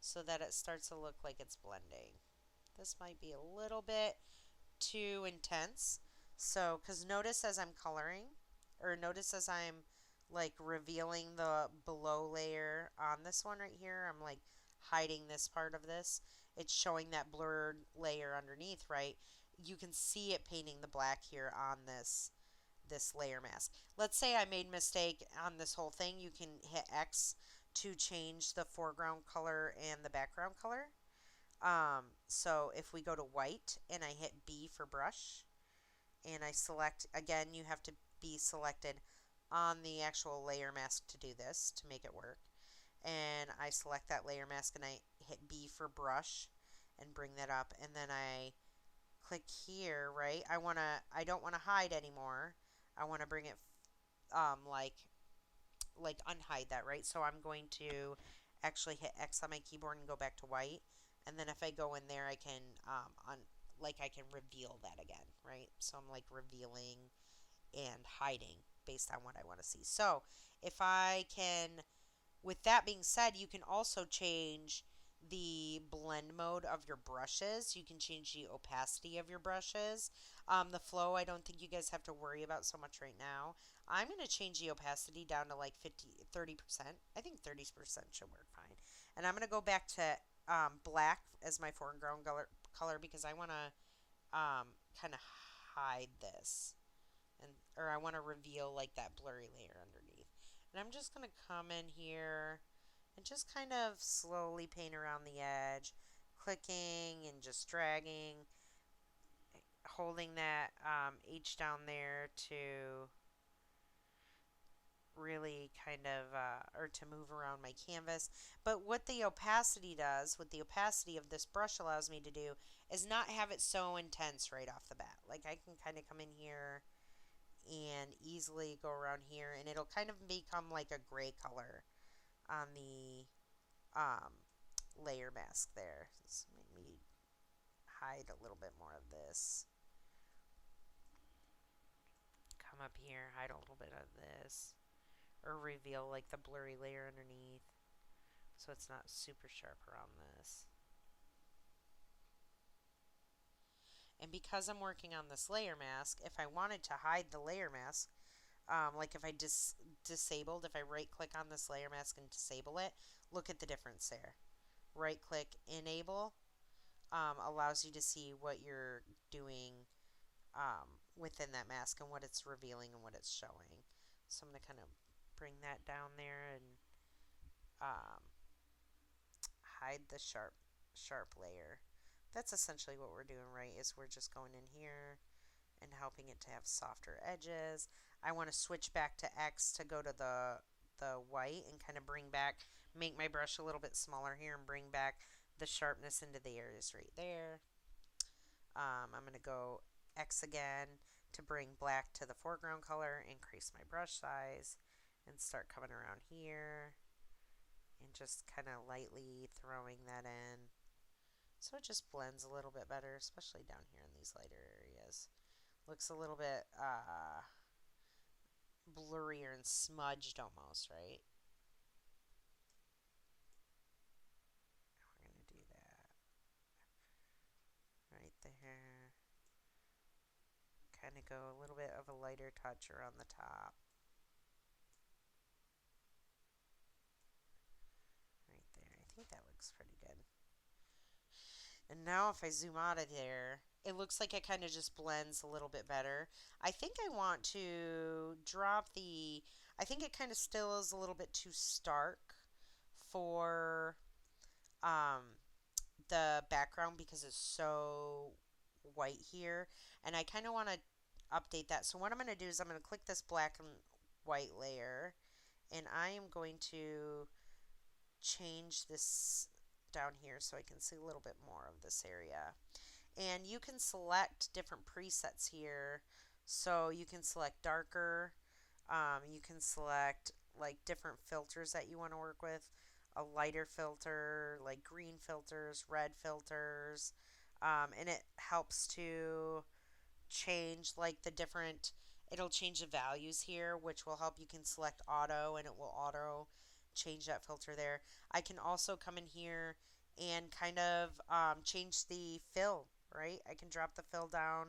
so that it starts to look like it's blending. This might be a little bit too intense. So, because notice as I'm coloring, or notice as I'm like revealing the below layer on this one right here, I'm like hiding this part of this. It's showing that blurred layer underneath, right? You can see it painting the black here on this layer mask. Let's say I made a mistake on this whole thing. You can hit X to change the foreground color and the background color. So if we go to white and I hit B for brush and I select, again, you have to be selected on the actual layer mask to do this, to make it work. And I select that layer mask and I hit B for brush and bring that up, and then I click here, right? I don't want to hide anymore. I want to bring it like unhide that, right? So I'm going to actually hit X on my keyboard and go back to white. And then if I go in there, I can I can reveal that again, right? So I'm like revealing and hiding based on what I want to see. So if I can, with that being said, you can also change the blend mode of your brushes. You can change the opacity of your brushes. The flow, I don't think you guys have to worry about so much right now. I'm going to change the opacity down to like 30%. I think 30% should work fine. And I'm going to go back to black as my foreground color because I want to kind of hide this. Or I want to reveal like that blurry layer underneath. And I'm just going to come in here and just kind of slowly paint around the edge, clicking and just dragging, holding that H down there to really kind of, or to move around my canvas. But what the opacity does, what the opacity of this brush allows me to do, is not have it so intense right off the bat. Like I can kind of come in here and easily go around here, and it'll kind of become like a gray color on the um, layer mask there. So maybe hide a little bit more of this. Come up here, hide a little bit of this. Or reveal like the blurry layer underneath so it's not super sharp around this. And because I'm working on this layer mask, if I wanted to hide the layer mask, like if I disabled, if I right click on this layer mask and disable it, look at the difference there. Right click, enable, allows you to see what you're doing within that mask and what it's revealing and what it's showing. So I'm going to kind of bring that down there and um, hide the sharp layer. That's essentially what we're doing, right? Is we're just going in here and helping it to have softer edges. I want to switch back to X to go to the white and kind of make my brush a little bit smaller here and bring back the sharpness into the areas right there. I'm going to go X again to bring black to the foreground color, increase my brush size, and start coming around here and just kind of lightly throwing that in. So it just blends a little bit better, especially down here in these lighter areas. Looks a little bit blurrier and smudged almost, right? We're going to do that right there. Kind of go a little bit of a lighter touch around the top. Right there. I think that looks pretty good. And now if I zoom out of there, it looks like it kind of just blends a little bit better. I think I want to I think it kind of still is a little bit too stark for um, the background because it's so white here. And I kind of want to update that. So what I'm going to do is I'm going to click this black and white layer, and I am going to change this down here so I can see a little bit more of this area. And you can select different presets here. So you can select darker, you can select like different filters that you want to work with, a lighter filter, like green filters, red filters, and it helps to change like the different, it'll change the values here, which will help. You can select auto and it will auto change that filter there. I can also come in here and kind of change the fill, right? I can drop the fill down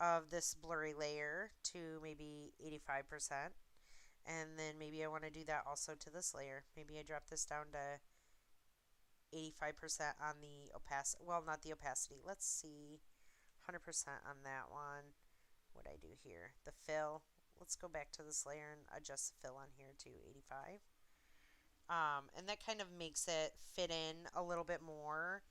of this blurry layer to maybe 85%. And then maybe I want to do that also to this layer. Maybe I drop this down to 85% on the opacity. Well, not the opacity. Let's see. 100% on that one. What I do here? The fill. Let's go back to this layer and adjust the fill on here to 85. And that kind of makes it fit in a little bit more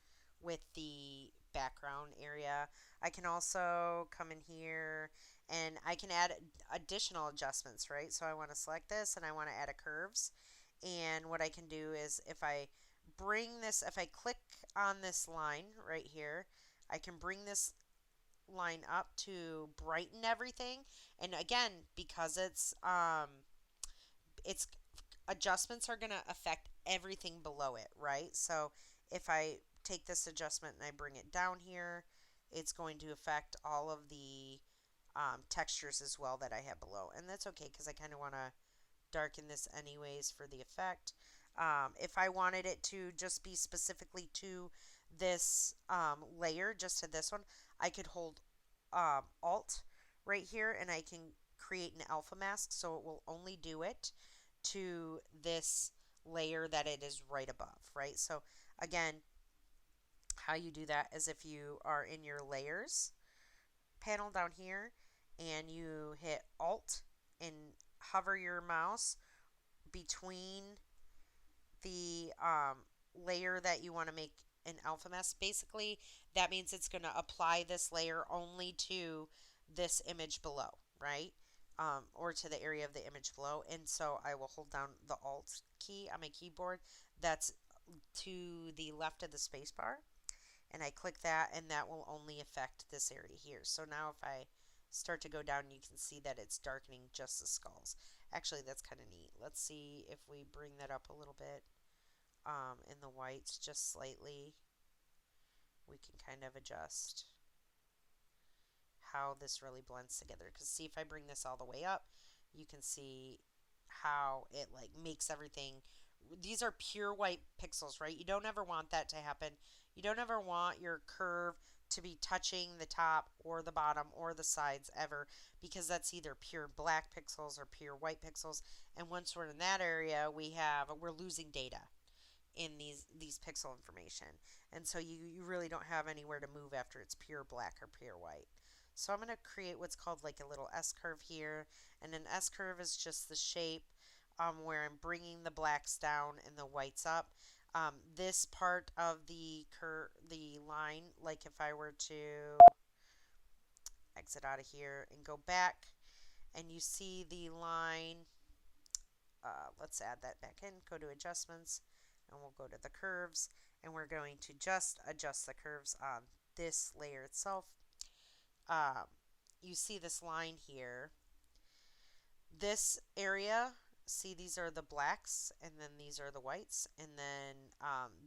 with the background area. I can also come in here and I can add additional adjustments, right? So I want to select this and I want to add a curves. And what I can do is if I click on this line right here, I can bring this line up to brighten everything. And again, because it's adjustments are going to affect everything below it, right? So if I take this adjustment and I bring it down here, it's going to affect all of the textures as well that I have below. And that's okay because I kind of want to darken this anyways for the effect. If I wanted it to just be specifically to this layer, just to this one, I could hold Alt right here and I can create an alpha mask so it will only do it to this layer that it is right above, right? So again, how you do that is if you are in your layers panel down here and you hit Alt and hover your mouse between the layer that you want to make an alpha mask. Basically, that means it's going to apply this layer only to this image below, right? Or to the area of the image below. And so I will hold down the Alt key on my keyboard. That's to the left of the spacebar. And I click that, and that will only affect this area here. So now if I start to go down, you can see that it's darkening just the skulls. Actually, that's kind of neat. Let's see if we bring that up a little bit in the whites just slightly. We can kind of adjust how this really blends together. Because see, if I bring this all the way up, you can see how it like makes everything. These are pure white pixels, right? You don't ever want that to happen. You don't ever want your curve to be touching the top or the bottom or the sides ever, because that's either pure black pixels or pure white pixels. And once we're in that area, we're losing data in these pixel information. And so you really don't have anywhere to move after it's pure black or pure white. So I'm going to create what's called like a little S curve here. And an S curve is just the shape where I'm bringing the blacks down and the whites up. This part of the line, like if I were to exit out of here and go back, and you see the line, let's add that back in, go to adjustments, and we'll go to the curves, and we're going to just adjust the curves on this layer itself. Um, you see this line here. This area, see, these are the blacks, and then these are the whites, and then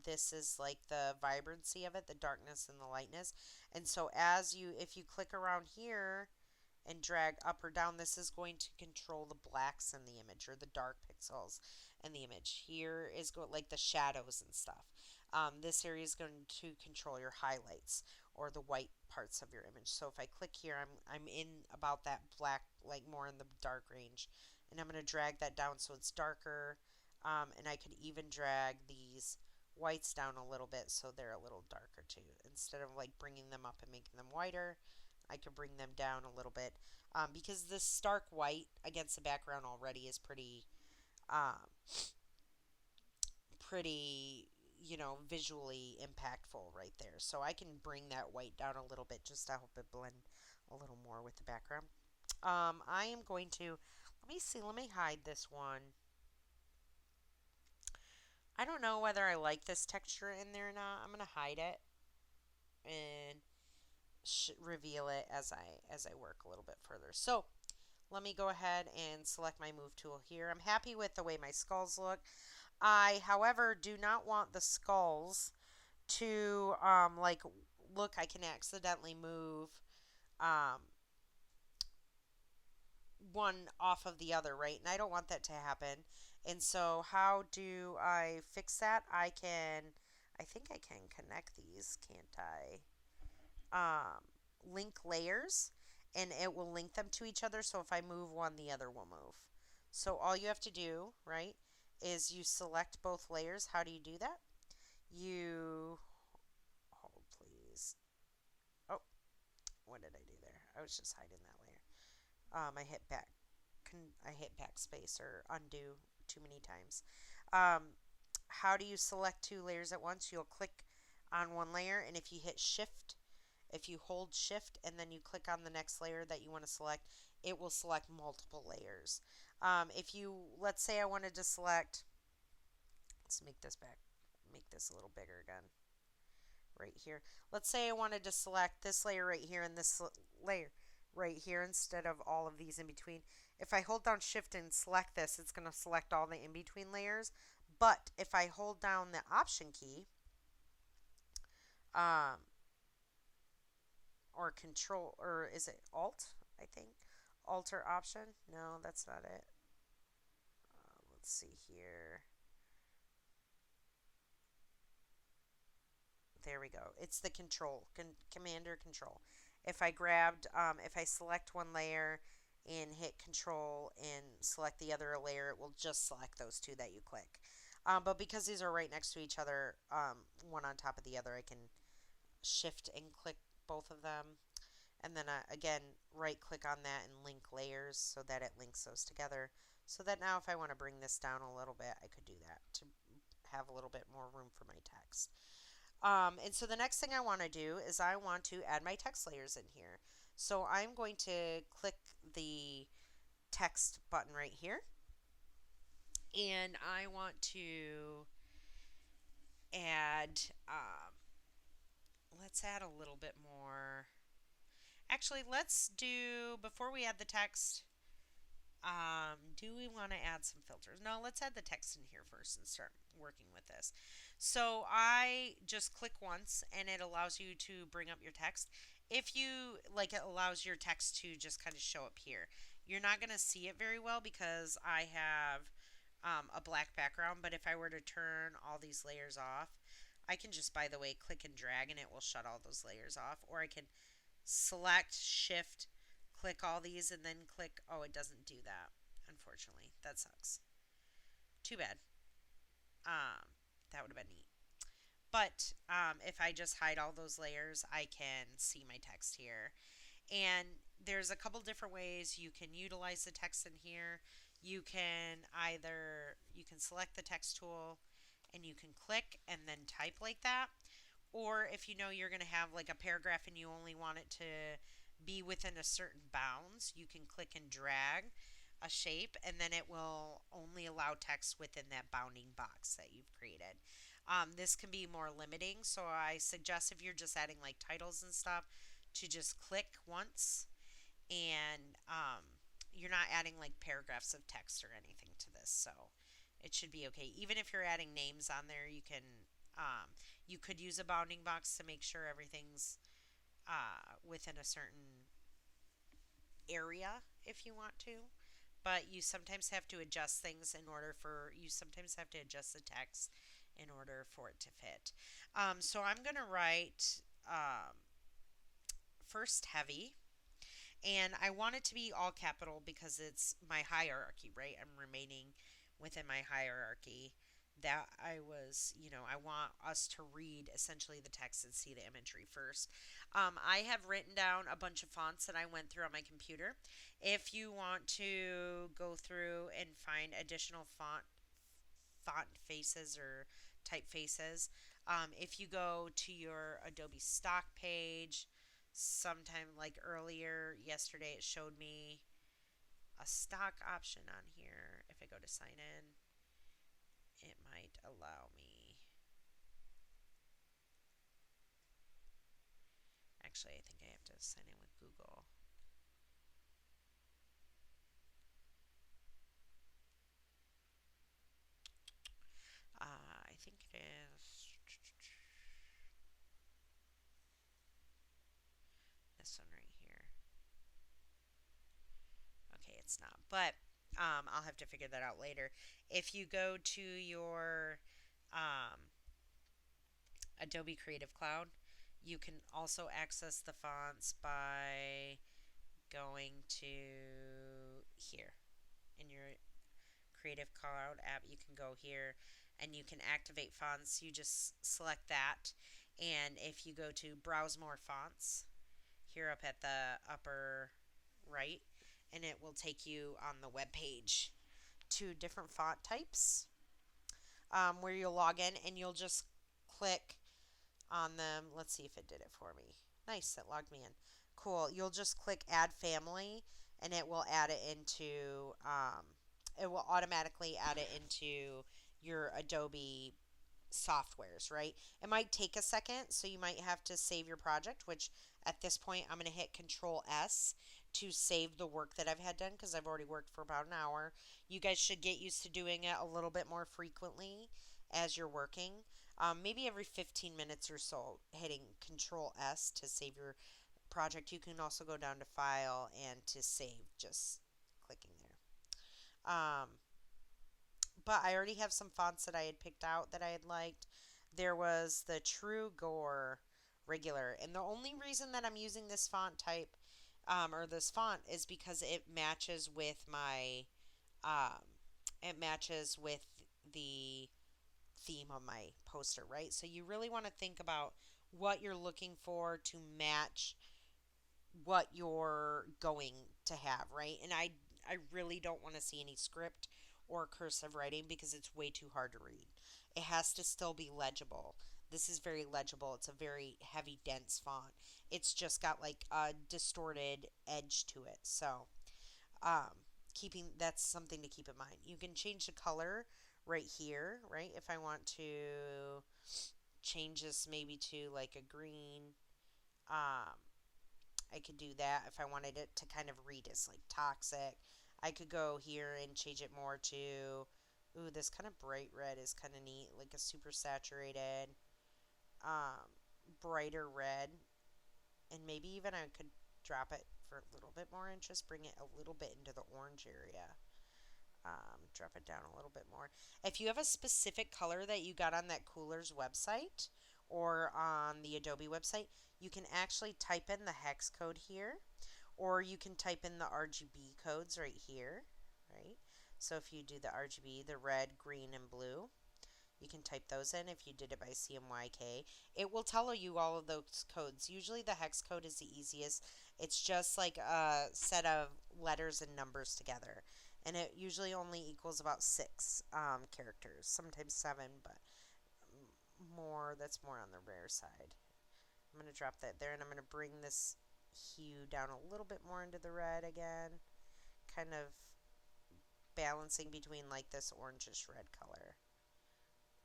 this is like the vibrancy of it, the darkness and the lightness. And so if you click around here and drag up or down, this is going to control the blacks in the image, or the dark pixels in the image. Here is like the shadows and stuff. This area is going to control your highlights, or the white parts of your image. So if I click here, I'm in about that black, like more in the dark range, and I'm going to drag that down so it's darker. And I could even drag these whites down a little bit so they're a little darker too. Instead of like bringing them up and making them whiter, I could bring them down a little bit, because this stark white against the background already is um, pretty, visually impactful right there. So I can bring that white down a little bit just to help it blend a little more with the background. I am going to, let me hide this one. I don't know whether I like this texture in there or not. I'm going to hide it and reveal it as I work a little bit further. So let me go ahead and select my move tool here. I'm happy with the way my skulls look. I, however, do not want the skulls to like, look, I can accidentally move um, one off of the other, right? And I don't want that to happen. And so how do I fix that? I think I can connect these, can't I? Link layers, and it will link them to each other. So if I move one, the other will move. So all you have to do, right, is you select both layers. How do you do that? You hold, please. Oh, what did I do there? I was just hiding that layer. I hit backspace or undo too many times. How do you select two layers at once? You'll click on one layer, and if you hold shift and then you click on the next layer that you want to select, it will select multiple layers. Let's say I wanted to select, let's make this a little bigger again, right here. Let's say I wanted to select this layer right here and this layer right here instead of all of these in between. If I hold down shift and select this, it's going to select all the in-between layers. But if I hold down the option key, um, or control, or is it alt, I think? Alt or option? No, that's not it. Let's see here. There we go. It's the control, command or control. If I select one layer and hit control and select the other layer, it will just select those two that you click. But because these are right next to each other, one on top of the other, I can shift and click both of them. And then again, right click on that and link layers so that it links those together. So that now if I want to bring this down a little bit, I could do that to have a little bit more room for my text. And so the next thing I want to do is I want to add my text layers in here. So I'm going to click the text button right here. And I want to add, let's add a little bit more. Actually, let's do, before we add the text, do we want to add some filters? No, let's add the text in here first and start working with this. So I just click once and it allows you to bring up your text. If you like, it allows your text to just kind of show up here. You're not going to see it very well because I have a black background, but if I were to turn all these layers off, I can just, by the way, click and drag and it will shut all those layers off. Or I can select, shift, click all these, and then click. Oh, it doesn't do that, unfortunately. That sucks. Too bad. Um, that would have been neat. But if I just hide all those layers, I can see my text here. And there's a couple different ways you can utilize the text in here. You can select the text tool and you can click and then type like that. Or if you know you're going to have like a paragraph and you only want it to be within a certain bounds, you can click and drag a shape and then it will only allow text within that bounding box that you've created. This can be more limiting, so I suggest if you're just adding like titles and stuff to just click once and you're not adding like paragraphs of text or anything to this, so it should be okay. Even if you're adding names on there, um, you could use a bounding box to make sure everything's within a certain area if you want to. But you sometimes have to adjust things in order for you sometimes have to adjust the text in order for it to fit. So I'm gonna write first heavy, and I want it to be all capital because it's my hierarchy, right? I'm remaining within my hierarchy that I want us to read essentially the text and see the imagery first. I have written down a bunch of fonts that I went through on my computer. If you want to go through and find additional font faces or typefaces, if you go to your Adobe stock page, sometime like earlier yesterday, it showed me a stock option on here. If I go to sign in, it might allow me. Actually, I think I have to sign in with Google. I think it is this one right here. Okay, it's not, but I'll have to figure that out later. If you go to your um, Adobe Creative Cloud, you can also access the fonts by going to here in your Creative Cloud app. You can go here and you can activate fonts. You just select that, and if you go to Browse More Fonts here up at the upper right, and it will take you on the web page to different font types where you'll log in and you'll just click on them. Let's see if it did it for me. Nice, it logged me in. Cool. You'll just click Add Family, and it will add it into. It will automatically add it into your Adobe softwares, right? It might take a second, so you might have to save your project, which at this point I'm going to hit Control S to save the work that I've had done because I've already worked for about an hour. You guys should get used to doing it a little bit more frequently as you're working. Maybe every 15 minutes or so, hitting Control S to save your project. You can also go down to File and to save, just clicking there. But I already have some fonts that I had picked out that I had liked. There was the True Gore regular, and the only reason that I'm using this font type or this font is because um, it matches with the theme of my poster, right? So you really want to think about what you're looking for to match what you're going to have, right? And I really don't want to see any script or cursive writing because it's way too hard to read. It has to still be legible. This is very legible. It's a very heavy, dense font. It's just got like a distorted edge to it. So, um, keeping that's something to keep in mind. You can change the color right here, right? If I want to change this maybe to like a green, um, I could do that if I wanted it to kind of read as like toxic. I could go here and change it more to, ooh, this kind of bright red is kind of neat, like a super saturated, um, brighter red. And maybe even I could drop it for a little bit more interest, bring it a little bit into the orange area. Drop it down a little bit more. If you have a specific color that you got on that Cooler's website or on the Adobe website, you can actually type in the hex code here, or you can type in the RGB codes right here, right? So if you do the RGB, the red, green, and blue, you can type those in if you did it by CMYK. It will tell you all of those codes. Usually the hex code is the easiest. It's just like a set of letters and numbers together. And it usually only equals about 6 characters, sometimes 7, but that's more on the rare side. I'm going to drop that there, and I'm going to bring this hue down a little bit more into the red again, kind of balancing between like this orangish red color.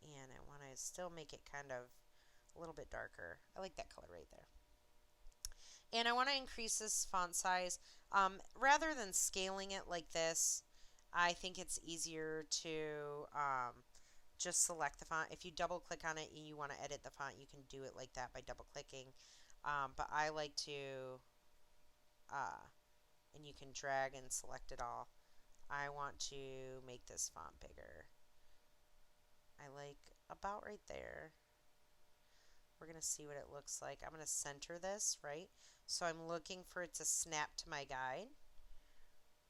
And I want to still make it kind of a little bit darker. I like that color right there. And I want to increase this font size. Rather than scaling it like this, I think it's easier to just select the font. If you double click on it and you want to edit the font, you can do it like that by double clicking. But I like to, and you can drag and select it all. I want to make this font bigger. I like about right there. We're going to see what it looks like. I'm going to center this, right? So I'm looking for it to snap to my guide.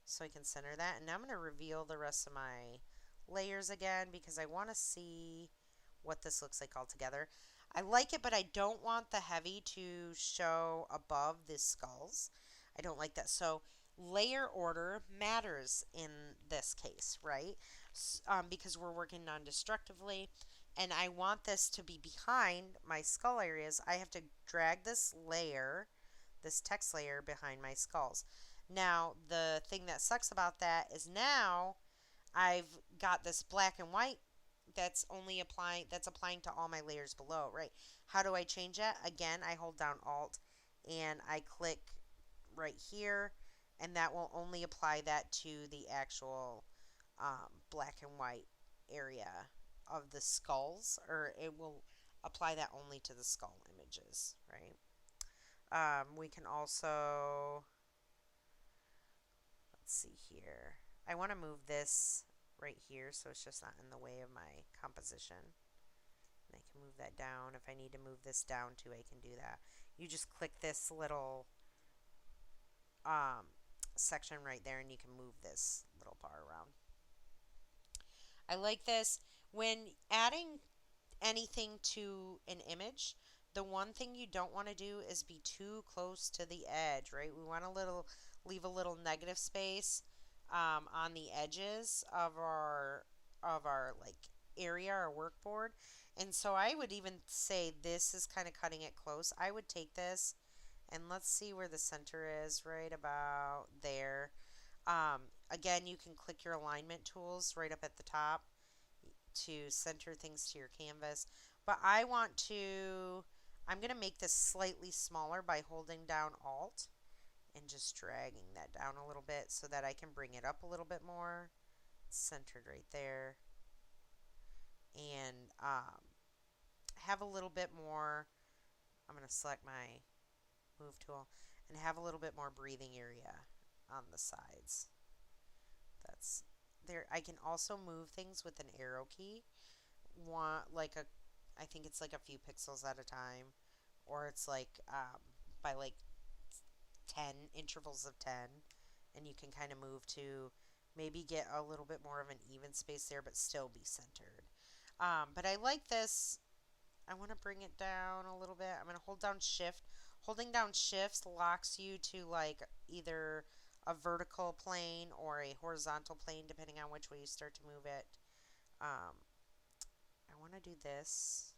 So I can center that. And now I'm going to reveal the rest of my layers again because I want to see what this looks like all together. I like it, but I don't want the heavy to show above the skulls. I don't like that. So layer order matters in this case, right? Because we're working non-destructively. And I want this to be behind my skull areas. I have to drag this layer, this text layer, behind my skulls. Now, the thing that sucks about that is now I've got this black and white that's applying to all my layers below, right? How do I change that? Again, I hold down Alt and I click right here, and that will only apply that to the actual black and white area of the skulls, or it will apply that only to the skull images, right? We can also, let's see here. I want to move this right here so it's just not in the way of my composition. And I can move that down. If I need to move this down too, I can do that. You just click this little section right there and you can move this little bar around. I like this. When adding anything to an image, the one thing you don't want to do is be too close to the edge, right? We want to leave a little negative space on the edges of our like area or workboard. And so I would even say this is kind of cutting it close. I would take this and let's see where the center is, right about there. Again, you can click your alignment tools right up at the top to center things to your canvas. But I'm going to make this slightly smaller by holding down Alt and just dragging that down a little bit so that I can bring it up a little bit more. It's centered right there. And have a little bit more, I'm going to select my move tool and have a little bit more breathing area on the sides. That's there. I can also move things with an arrow key. I think it's like a few pixels at a time, or it's like by like 10 intervals of 10, and you can kind of move to maybe get a little bit more of an even space there, but still be centered. But I like this. I want to bring it down a little bit. I'm going to hold down Shift. Holding down Shift locks you to like either a vertical plane or a horizontal plane, depending on which way you start to move it. I want to do this.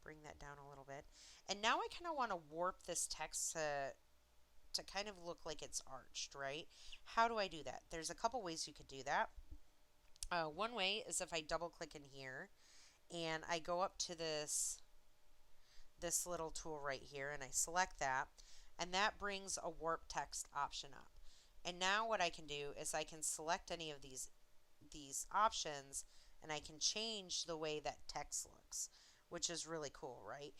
Bring that down a little bit. And now I kind of want to warp this text to kind of look like it's arched, right? How do I do that? There's a couple ways you could do that. One way is if I double click in here and I go up to this little tool right here and I select that, and that brings a warp text option up. And now what I can do is I can select any of these options and I can change the way that text looks, which is really cool, right?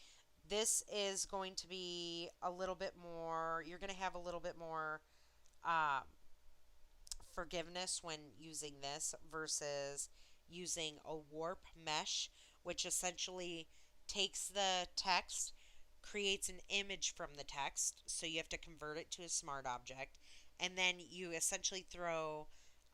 This is going to be a little bit more, you're going to have a little bit more um, forgiveness when using this versus using a warp mesh, which essentially takes the text, creates an image from the text, so you have to convert it to a smart object, and then you essentially throw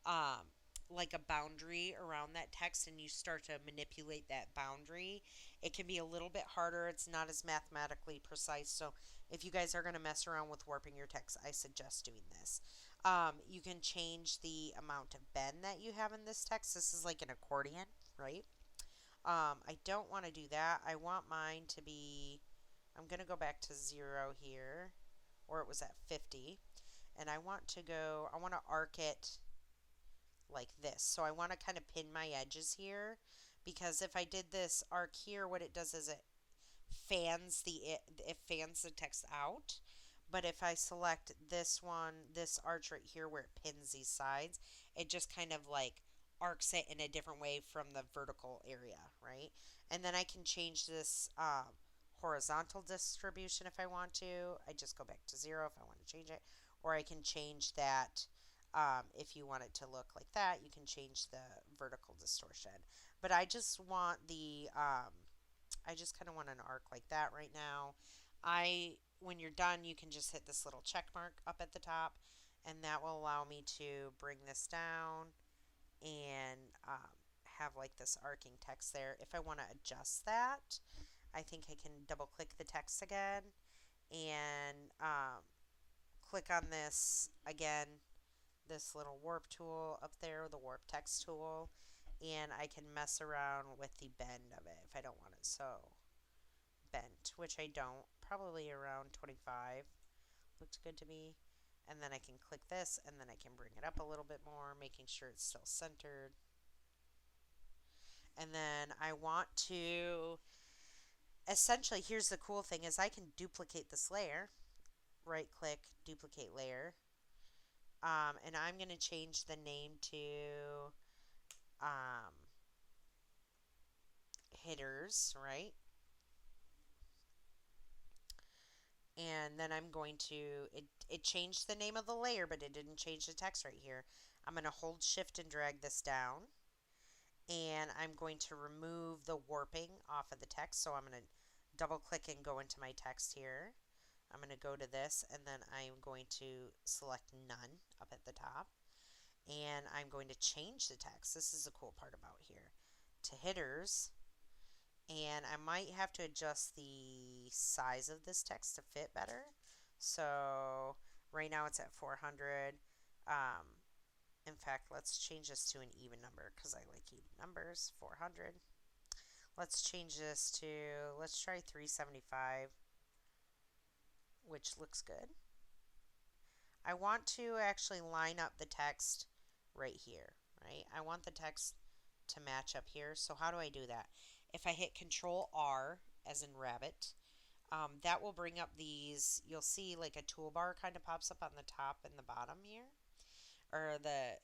um, like a boundary around that text and you start to manipulate that boundary. It can be a little bit harder, it's not as mathematically precise, so if you guys are going to mess around with warping your text, I suggest doing this. You can change the amount of bend that you have in this text. This is like an accordion, right? I don't want to do that. I want mine to be, I'm going to go back to 0 here, or it was at 50. And I want to arc it like this. So I want to kind of pin my edges here, because if I did this arc here, what it does is it fans the text out. But if I select this one, this arch right here where it pins these sides, it just kind of like arcs it in a different way from the vertical area, right? And then I can change this horizontal distribution if I want to. I just go back to 0 if I want to change it. Or I can change that if you want it to look like that, you can change the vertical distortion. But I just want I just kind of want an arc like that right now. When you're done, you can just hit this little check mark up at the top, and that will allow me to bring this down and have like this arcing text there. If I want to adjust that, I think I can double click the text again and click on this again, this little warp tool up there, the warp text tool, and I can mess around with the bend of it if I don't want it so bent, which I don't. Probably around 25 looks good to me. And then I can click this and then I can bring it up a little bit more, making sure it's still centered. And then I want to, essentially, here's the cool thing is I can duplicate this layer. Right click, duplicate layer. And I'm going to change the name to um, hitters, right? And then I'm going to, it changed the name of the layer, but it didn't change the text right here. I'm going to hold shift and drag this down. And I'm going to remove the warping off of the text. So I'm going to double click and go into my text here. I'm going to go to this and then I'm going to select none up at the top. And I'm going to change the text. This is the cool part about here. To hitters. And I might have to adjust the size of this text to fit better. So right now it's at 400. In fact, let's change this to an even number because I like even numbers. 400. Let's change this to, let's try 375, which looks good. I want to actually line up the text right here, right? I want the text to match up here. So how do I do that? If I hit Control R, as in rabbit, that will bring up these, you'll see like a toolbar kind of pops up on the top and the bottom here, or the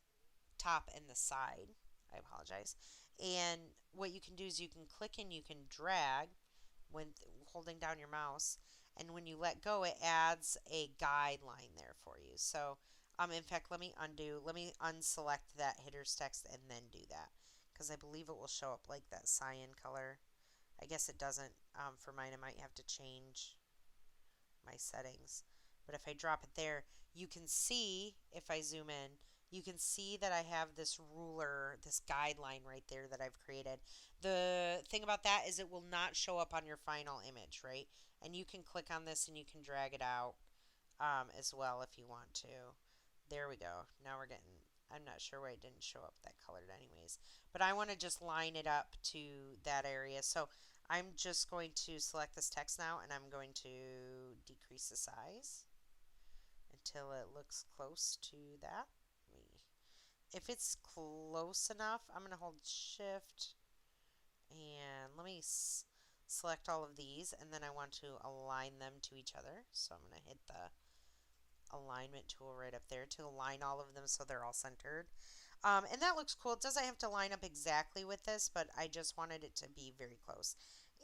top and the side. I apologize. And what you can do is you can click and you can drag when holding down your mouse, and when you let go, it adds a guideline there for you. So, in fact, let me unselect that hitters text and then do that, because I believe it will show up like that cyan color. I guess it doesn't. For mine, I might have to change my settings. But if I drop it there, you can see, if I zoom in, you can see that I have this ruler, this guideline right there that I've created. The thing about that is it will not show up on your final image, right? And you can click on this and you can drag it out as well if you want to. There we go. Now we're getting, I'm not sure why it didn't show up that colored anyways. But I want to just line it up to that area. So I'm just going to select this text now and I'm going to decrease the size until it looks close to that. If it's close enough, I'm going to hold shift and let me select all of these, and then I want to align them to each other. So I'm going to hit the alignment tool right up there to align all of them so they're all centered. And that looks cool. It doesn't have to line up exactly with this, but I just wanted it to be very close.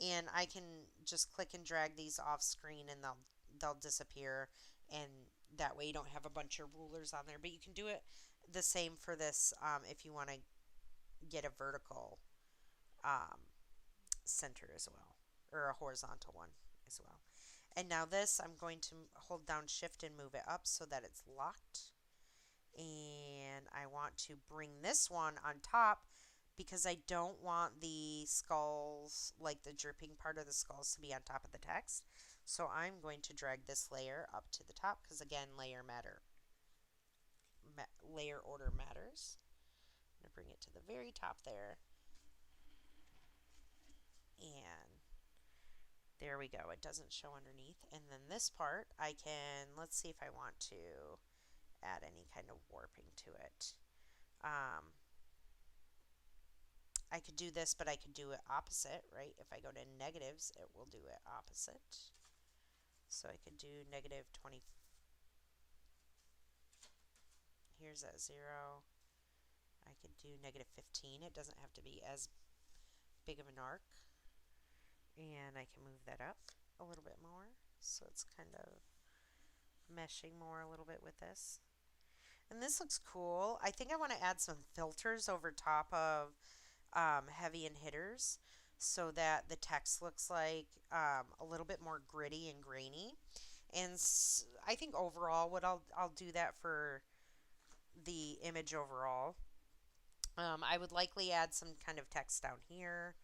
And I can just click and drag these off screen and they'll disappear, and that way you don't have a bunch of rulers on there. But you can do it the same for this if you want to get a vertical um, center as well, or a horizontal one as well. And now this, I'm going to hold down shift and move it up so that it's locked. And I want to bring this one on top because I don't want the skulls, like the dripping part of the skulls, to be on top of the text. So I'm going to drag this layer up to the top because, again, layer order matters. I'm going to bring it to the very top there. And there we go. It doesn't show underneath. And then this part, let's see if I want to add any kind of warping to it. I could do this, but I could do it opposite, right? If I go to negatives, it will do it opposite. So I could do negative 20. Here's that 0. I could do negative 15. It doesn't have to be as big of an arc. And I can move that up a little bit more. So it's kind of meshing more a little bit with this. And this looks cool. I think I want to add some filters over top of heavy and hitters so that the text looks like a little bit more gritty and grainy. And I think overall, I'll do that for the image overall. I would likely add some kind of text down here.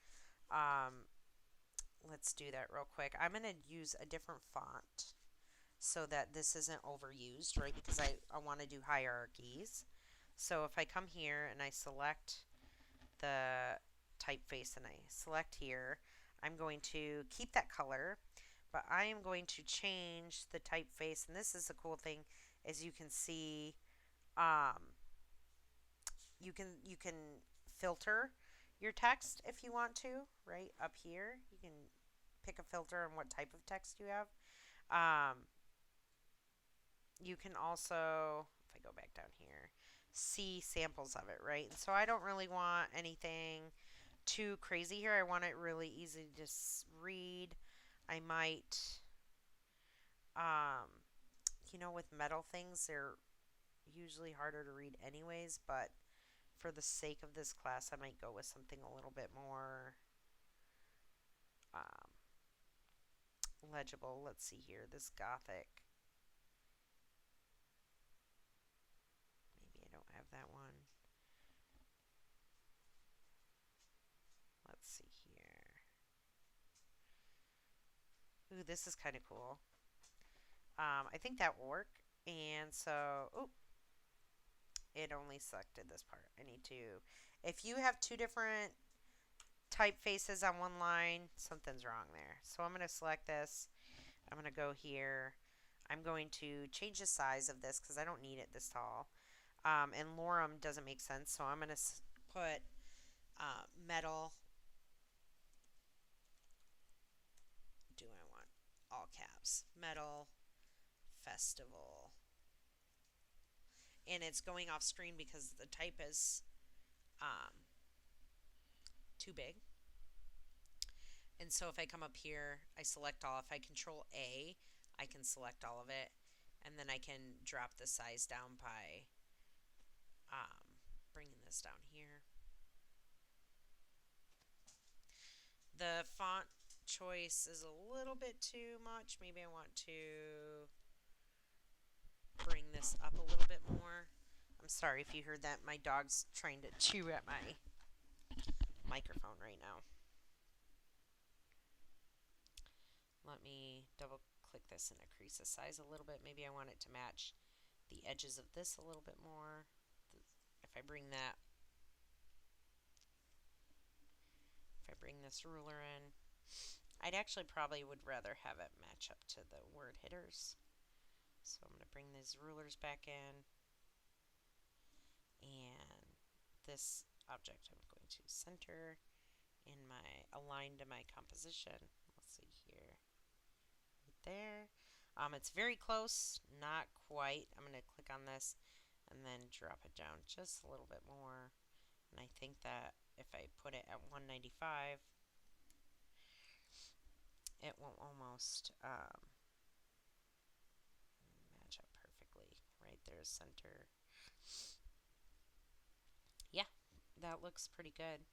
Let's do that real quick. I'm going to use a different font so that this isn't overused, right? Because I want to do hierarchies. So if I come here and I select the typeface and I select here, I'm going to keep that color, but I am going to change the typeface. And this is the cool thing, as you can see, you can filter your text if you want to, right up here. You can pick a filter on what type of text you have. You can also, if I go back down here, see samples of it, right? And so I don't really want anything too crazy here. I want it really easy to read. I might, with metal things, they're usually harder to read anyways, but for the sake of this class, I might go with something a little bit more legible. Let's see here, this Gothic. Maybe I don't have that one. Let's see here. Ooh, this is kind of cool. I think that will work. And so, it only selected this part. I need to, if you have two different typefaces on one line, something's wrong there. So I'm going to select this. I'm going to go here. I'm going to change the size of this because I don't need it this tall. And lorem doesn't make sense, so I'm going to put metal. Do I want all caps? Metal Festival. And it's going off screen because the type is too big. And so if I come up here, I select all. If I control A, I can select all of it. And then I can drop the size down by bringing this down here. The font choice is a little bit too much. Maybe I want to bring this up a little bit more. I'm sorry if you heard that. My dog's trying to chew at my microphone right now. Let me double click this and increase the size a little bit. Maybe I want it to match the edges of this a little bit more. If I bring this ruler in, I'd actually probably would rather have it match up to the word hitters. So I'm going to bring these rulers back in. And this object I'm going to center in my aligned to my composition. Let's see here, right there. It's very close, not quite. I'm going to click on this and then drop it down just a little bit more. And I think that if I put it at 195, it will almost match up perfectly. Right there's center. Yeah, that looks pretty good.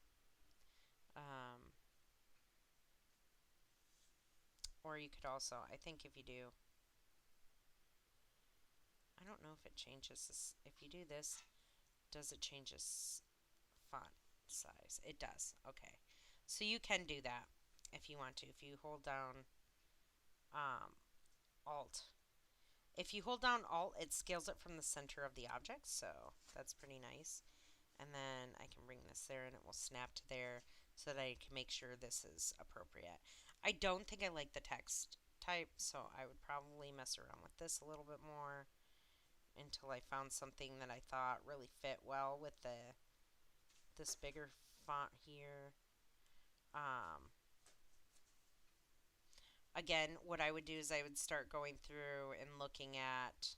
Um, or you could also, I think if you do, I don't know if it changes this. If you do this, does it change this font size? It does. Okay. So you can do that if you want to. If you hold down um, Alt. If you hold down Alt, it scales it from the center of the object, so that's pretty nice. And then I can bring this there and it will snap to there so that I can make sure this is appropriate. I don't think I like the text type, so I would probably mess around with this a little bit more until I found something that I thought really fit well with this bigger font here. Um, Again, what I would do is I would start going through and looking at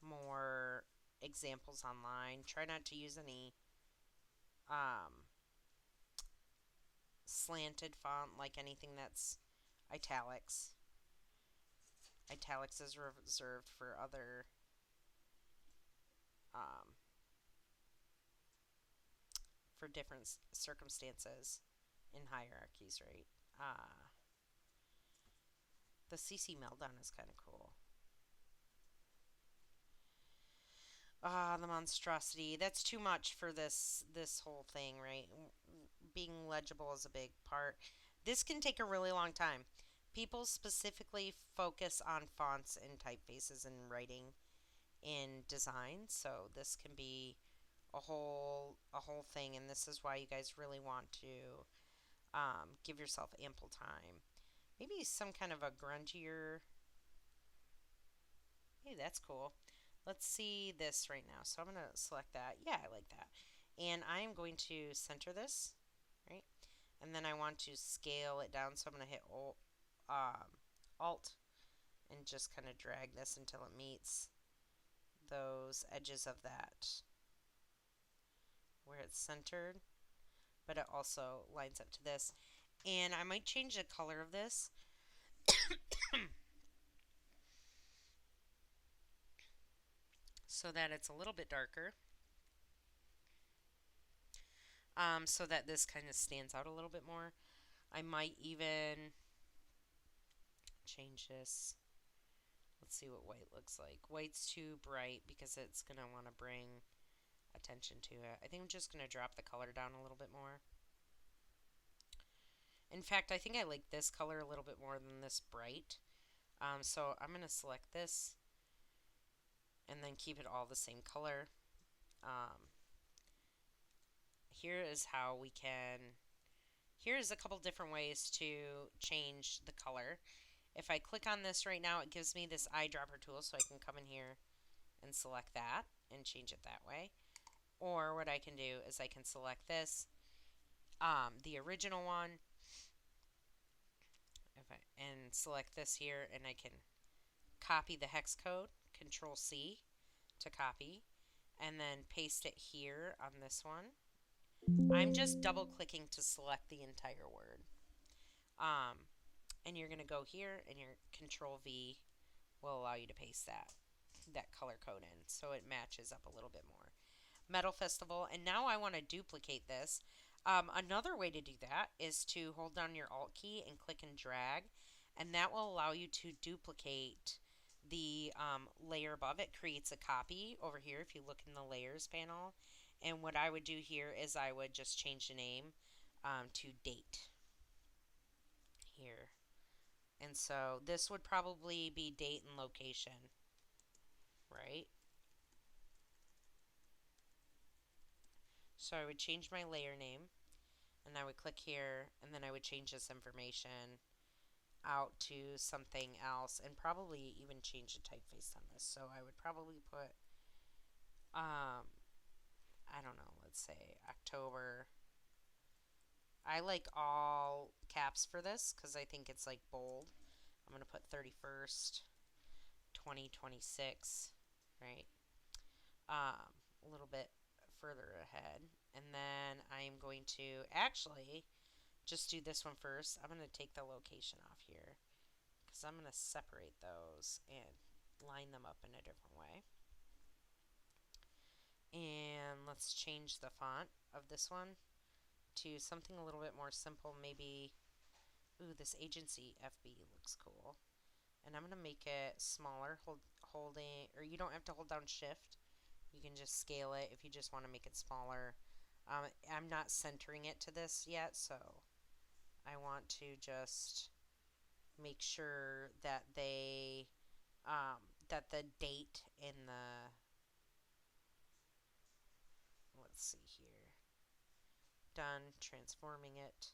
more examples online. Try not to use any um, slanted font, like anything that's italics. Italics is reserved for other um, for different circumstances in hierarchies, right? The CC meltdown is kind of cool. The monstrosity. That's too much for this whole thing, right? Being legible is a big part. This can take a really long time. People specifically focus on fonts and typefaces and writing in design, so this can be a whole thing, and this is why you guys really want to give yourself ample time. Maybe some kind of a grungier. Hey, that's cool. Let's see this right now. So I'm going to select that. Yeah, I like that. And I'm going to center this, right? And then I want to scale it down. So I'm going to hit Alt and just kind of drag this until it meets those edges of that where it's centered. But it also lines up to this. And I might change the color of this. So that it's a little bit darker. So that this kind of stands out a little bit more. I might even change this. Let's see what white looks like. White's too bright because it's going to want to bring attention to it. I think I'm just going to drop the color down a little bit more. In fact, I think I like this color a little bit more than this bright. So I'm going to select this and then keep it all the same color. Here is how we can... Here's a couple different ways to change the color. If I click on this right now, it gives me this eyedropper tool, so I can come in here and select that and change it that way. Or what I can do is I can select this, the original one, and select this here, and I can copy the hex code, Control C to copy, and then paste it here on this one. I'm just double clicking to select the entire word. And you're going to go here, and your Control V will allow you to paste that color code in so it matches up a little bit more. Metal Festival, and now I want to duplicate this. Another way to do that is to hold down your Alt key and click and drag, and that will allow you to duplicate the layer above. It creates a copy over here if you look in the layers panel. And what I would do here is I would just change the name to date here. And so this would probably be date and location, right? So I would change my layer name, and I would click here, and then I would change this information out to something else, and probably even change the typeface on this. So I would probably put, I don't know, let's say October I like all caps for this because I think it's like bold. I'm going to put 31st, 2026, right? A little bit further ahead. And then I'm going to actually just do this one first. I'm going to take the location off here because I'm going to separate those and line them up in a different way. And let's change the font of this one to something a little bit more simple. Maybe, ooh, this agency FB looks cool. And I'm going to make it smaller, holding, or you don't have to hold down shift. You can just scale it if you just want to make it smaller. I'm not centering it to this yet, so I want to just make sure that that the date in the, let's see here, done transforming it,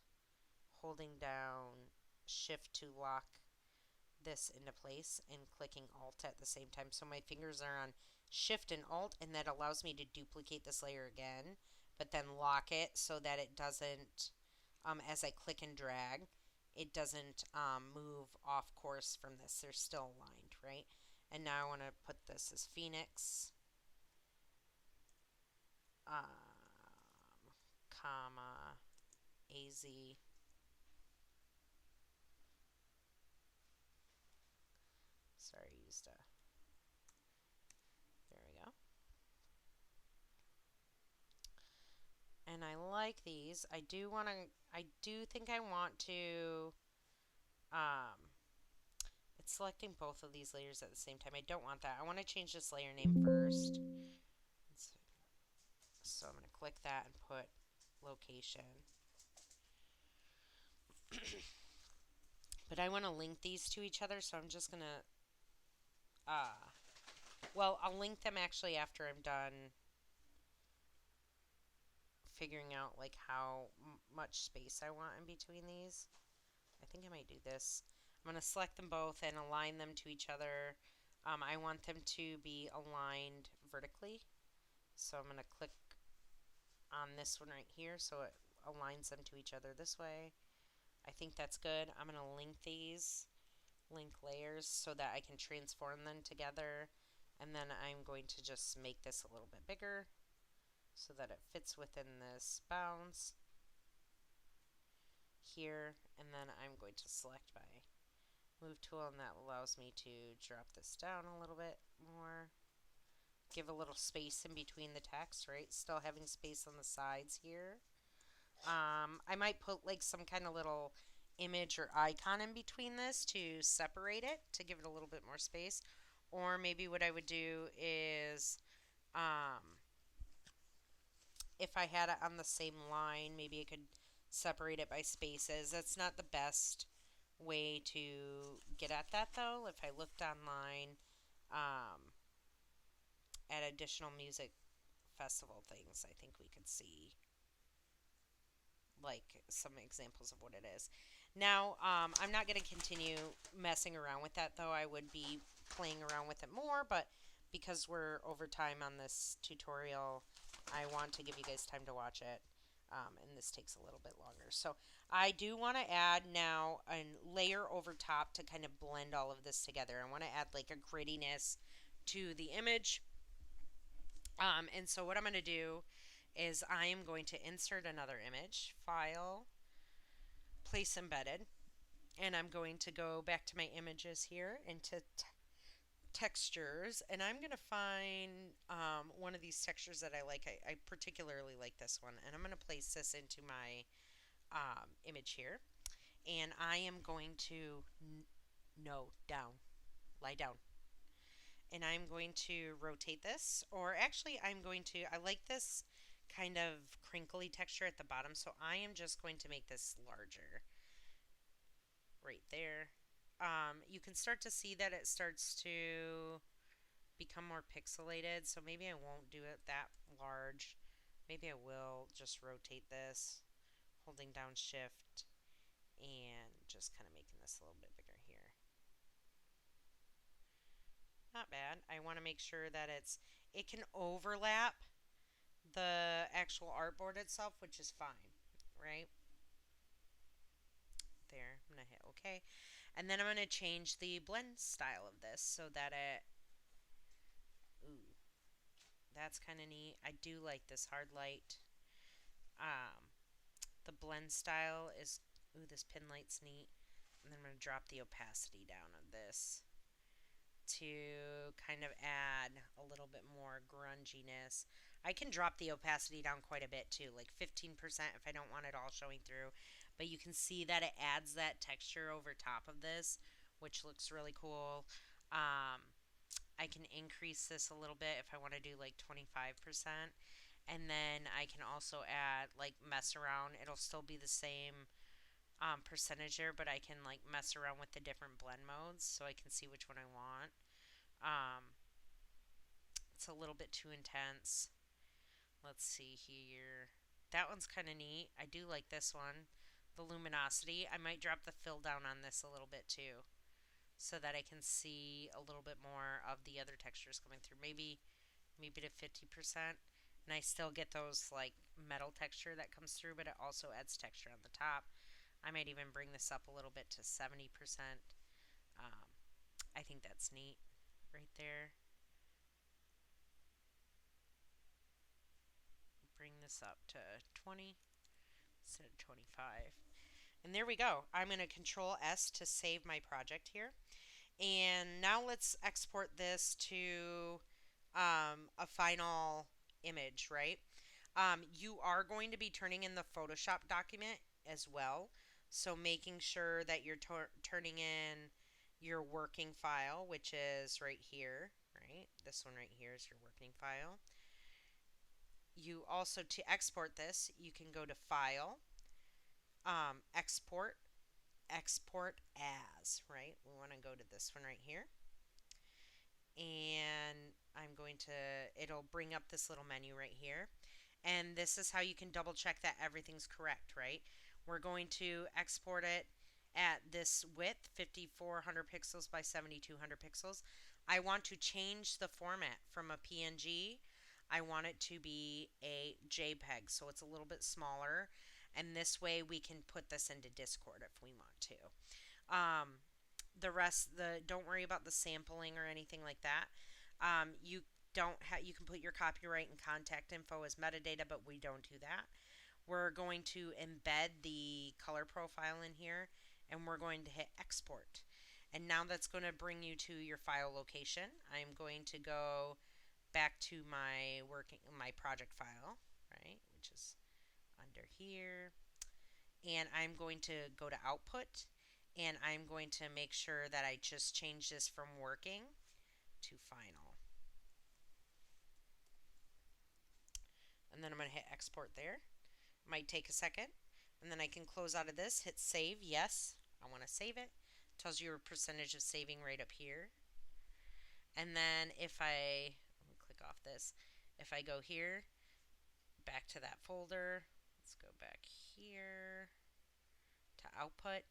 holding down shift to lock this into place and clicking alt at the same time. So my fingers are on shift and alt, and that allows me to duplicate this layer again, but then lock it so that it doesn't, as I click and drag, it doesn't move off course from this. They're still aligned, right? And now I want to put this as Phoenix, comma, AZ. Sorry, I used a, there we go. And I like these. I do think I want to, um, it's selecting both of these layers at the same time. I don't want that. I want to change this layer name first. So I'm going to click that and put location. But I want to link these to each other, so I'm just going to, well, I'll link them actually after I'm done figuring out like how much space I want in between these. I think I might do this. I'm going to select them both and align them to each other. I want them to be aligned vertically. So I'm going to click on this one right here so it aligns them to each other this way. I think that's good. I'm going to link these, link layers, so that I can transform them together. And then I'm going to just make this a little bit bigger so that it fits within this bounds here. And then I'm going to select my move tool, and that allows me to drop this down a little bit more. Give a little space in between the text, right? Still having space on the sides here. I might put like some kind of little image or icon in between this to separate it, to give it a little bit more space. Or maybe what I would do is, if I had it on the same line, maybe I could separate it by spaces. That's not the best way to get at that, though. If I looked online at additional music festival things, I think we could see like some examples of what it is. Now, I'm not going to continue messing around with that, though. I would be playing around with it more, but because we're over time on this tutorial, I want to give you guys time to watch it, and this takes a little bit longer. So I do want to add now a layer over top to kind of blend all of this together. I want to add like a grittiness to the image. And so what I'm going to do is I am going to insert another image, file, place embedded, and I'm going to go back to my images here into textures, and I'm going to find one of these textures that I like. I particularly like this one, and I'm going to place this into my image here, and I am going to, no, down, lie down. And I'm going to rotate this, or actually I'm going to, I like this kind of crinkly texture at the bottom, so I am just going to make this larger right there. You can start to see that it starts to become more pixelated, so maybe I won't do it that large. Maybe I will just rotate this, holding down shift, and just kind of making this a little bit bigger here. Not bad. I want to make sure that it can overlap the actual artboard itself, which is fine, right? okay. And then I'm going to change the blend style of this so that it, ooh, that's kind of neat. I do like this hard light. Um, the blend style is, ooh, this pin light's neat. And then I'm going to drop the opacity down on this to kind of add a little bit more grunginess. I can drop the opacity down quite a bit too, like 15% if I don't want it all showing through. But you can see that it adds that texture over top of this, which looks really cool. I can increase this a little bit if I want to do like 25%. And then I can also add, like, mess around. It'll still be the same percentage there, but I can like mess around with the different blend modes so I can see which one I want. Um, it's a little bit too intense. Let's see here. That one's kind of neat. I do like this one. The luminosity. I might drop the fill down on this a little bit too so that I can see a little bit more of the other textures coming through. Maybe to 50%. And I still get those like metal texture that comes through, but it also adds texture on the top. I might even bring this up a little bit to 70%. Um, I think that's neat right there. Bring this up to 20 instead of 25. And there we go. I'm going to Control S to save my project here. And now let's export this to a final image, right? You are going to be turning in the Photoshop document as well. So making sure that you're turning in your working file, which is right here, right? This one right here is your working file. You also, to export this, you can go to File, Export, Export As, right? We want to go to this one right here. And I'm going to, it'll bring up this little menu right here. And this is how you can double check that everything's correct, right? We're going to export it at this width, 5400 pixels by 7200 pixels. I want to change the format from a PNG. I want it to be a JPEG, so it's a little bit smaller. And this way we can put this into Discord if we want to. The rest, don't worry about the sampling or anything like that. You don't you can put your copyright and contact info as metadata, but we don't do that. We're going to embed the color profile in here, and we're going to hit export. And now that's going to bring you to your file location. I'm going to go back to my project file, right, which is under here. And I'm going to go to output, and I'm going to make sure that I just change this from working to final. And then I'm going to hit export there. Might take a second. And then I can close out of this, hit save. Yes, I want to save it. Tells you your percentage of saving right up here. And then if I, let me click off this. If I go here, back to that folder, let's go back here to output.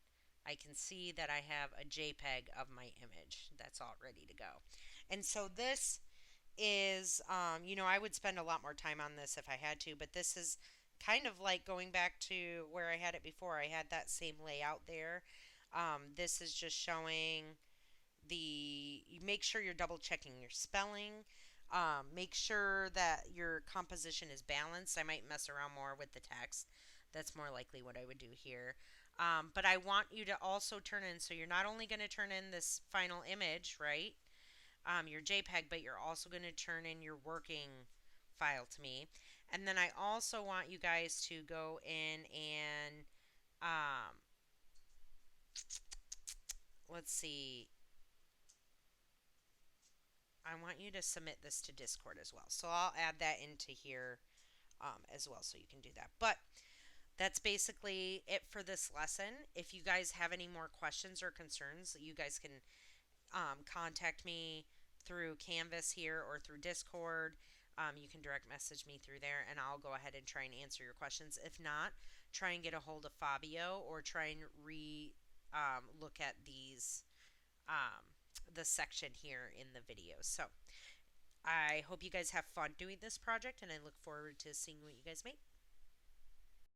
I can see that I have a JPEG of my image that's all ready to go. And so this is, I would spend a lot more time on this if I had to, but this is kind of like going back to where I had it before. I had that same layout there. This is just showing you make sure you're double checking your spelling. Make sure that your composition is balanced. I might mess around more with the text. That's more likely what I would do here. But I want you to also turn in, so you're not only going to turn in this final image, right? Your JPEG, but you're also going to turn in your working file to me. And then I also want you guys to go in and, let's see, I want you to submit this to Discord as well. So I'll add that into here as well, so you can do that. But that's basically it for this lesson. If you guys have any more questions or concerns, you guys can contact me through Canvas here or through Discord. You can direct message me through there, and I'll go ahead and try and answer your questions. If not, try and get a hold of Fabio, or try and look at these the section here in the video. So I hope you guys have fun doing this project, and I look forward to seeing what you guys make.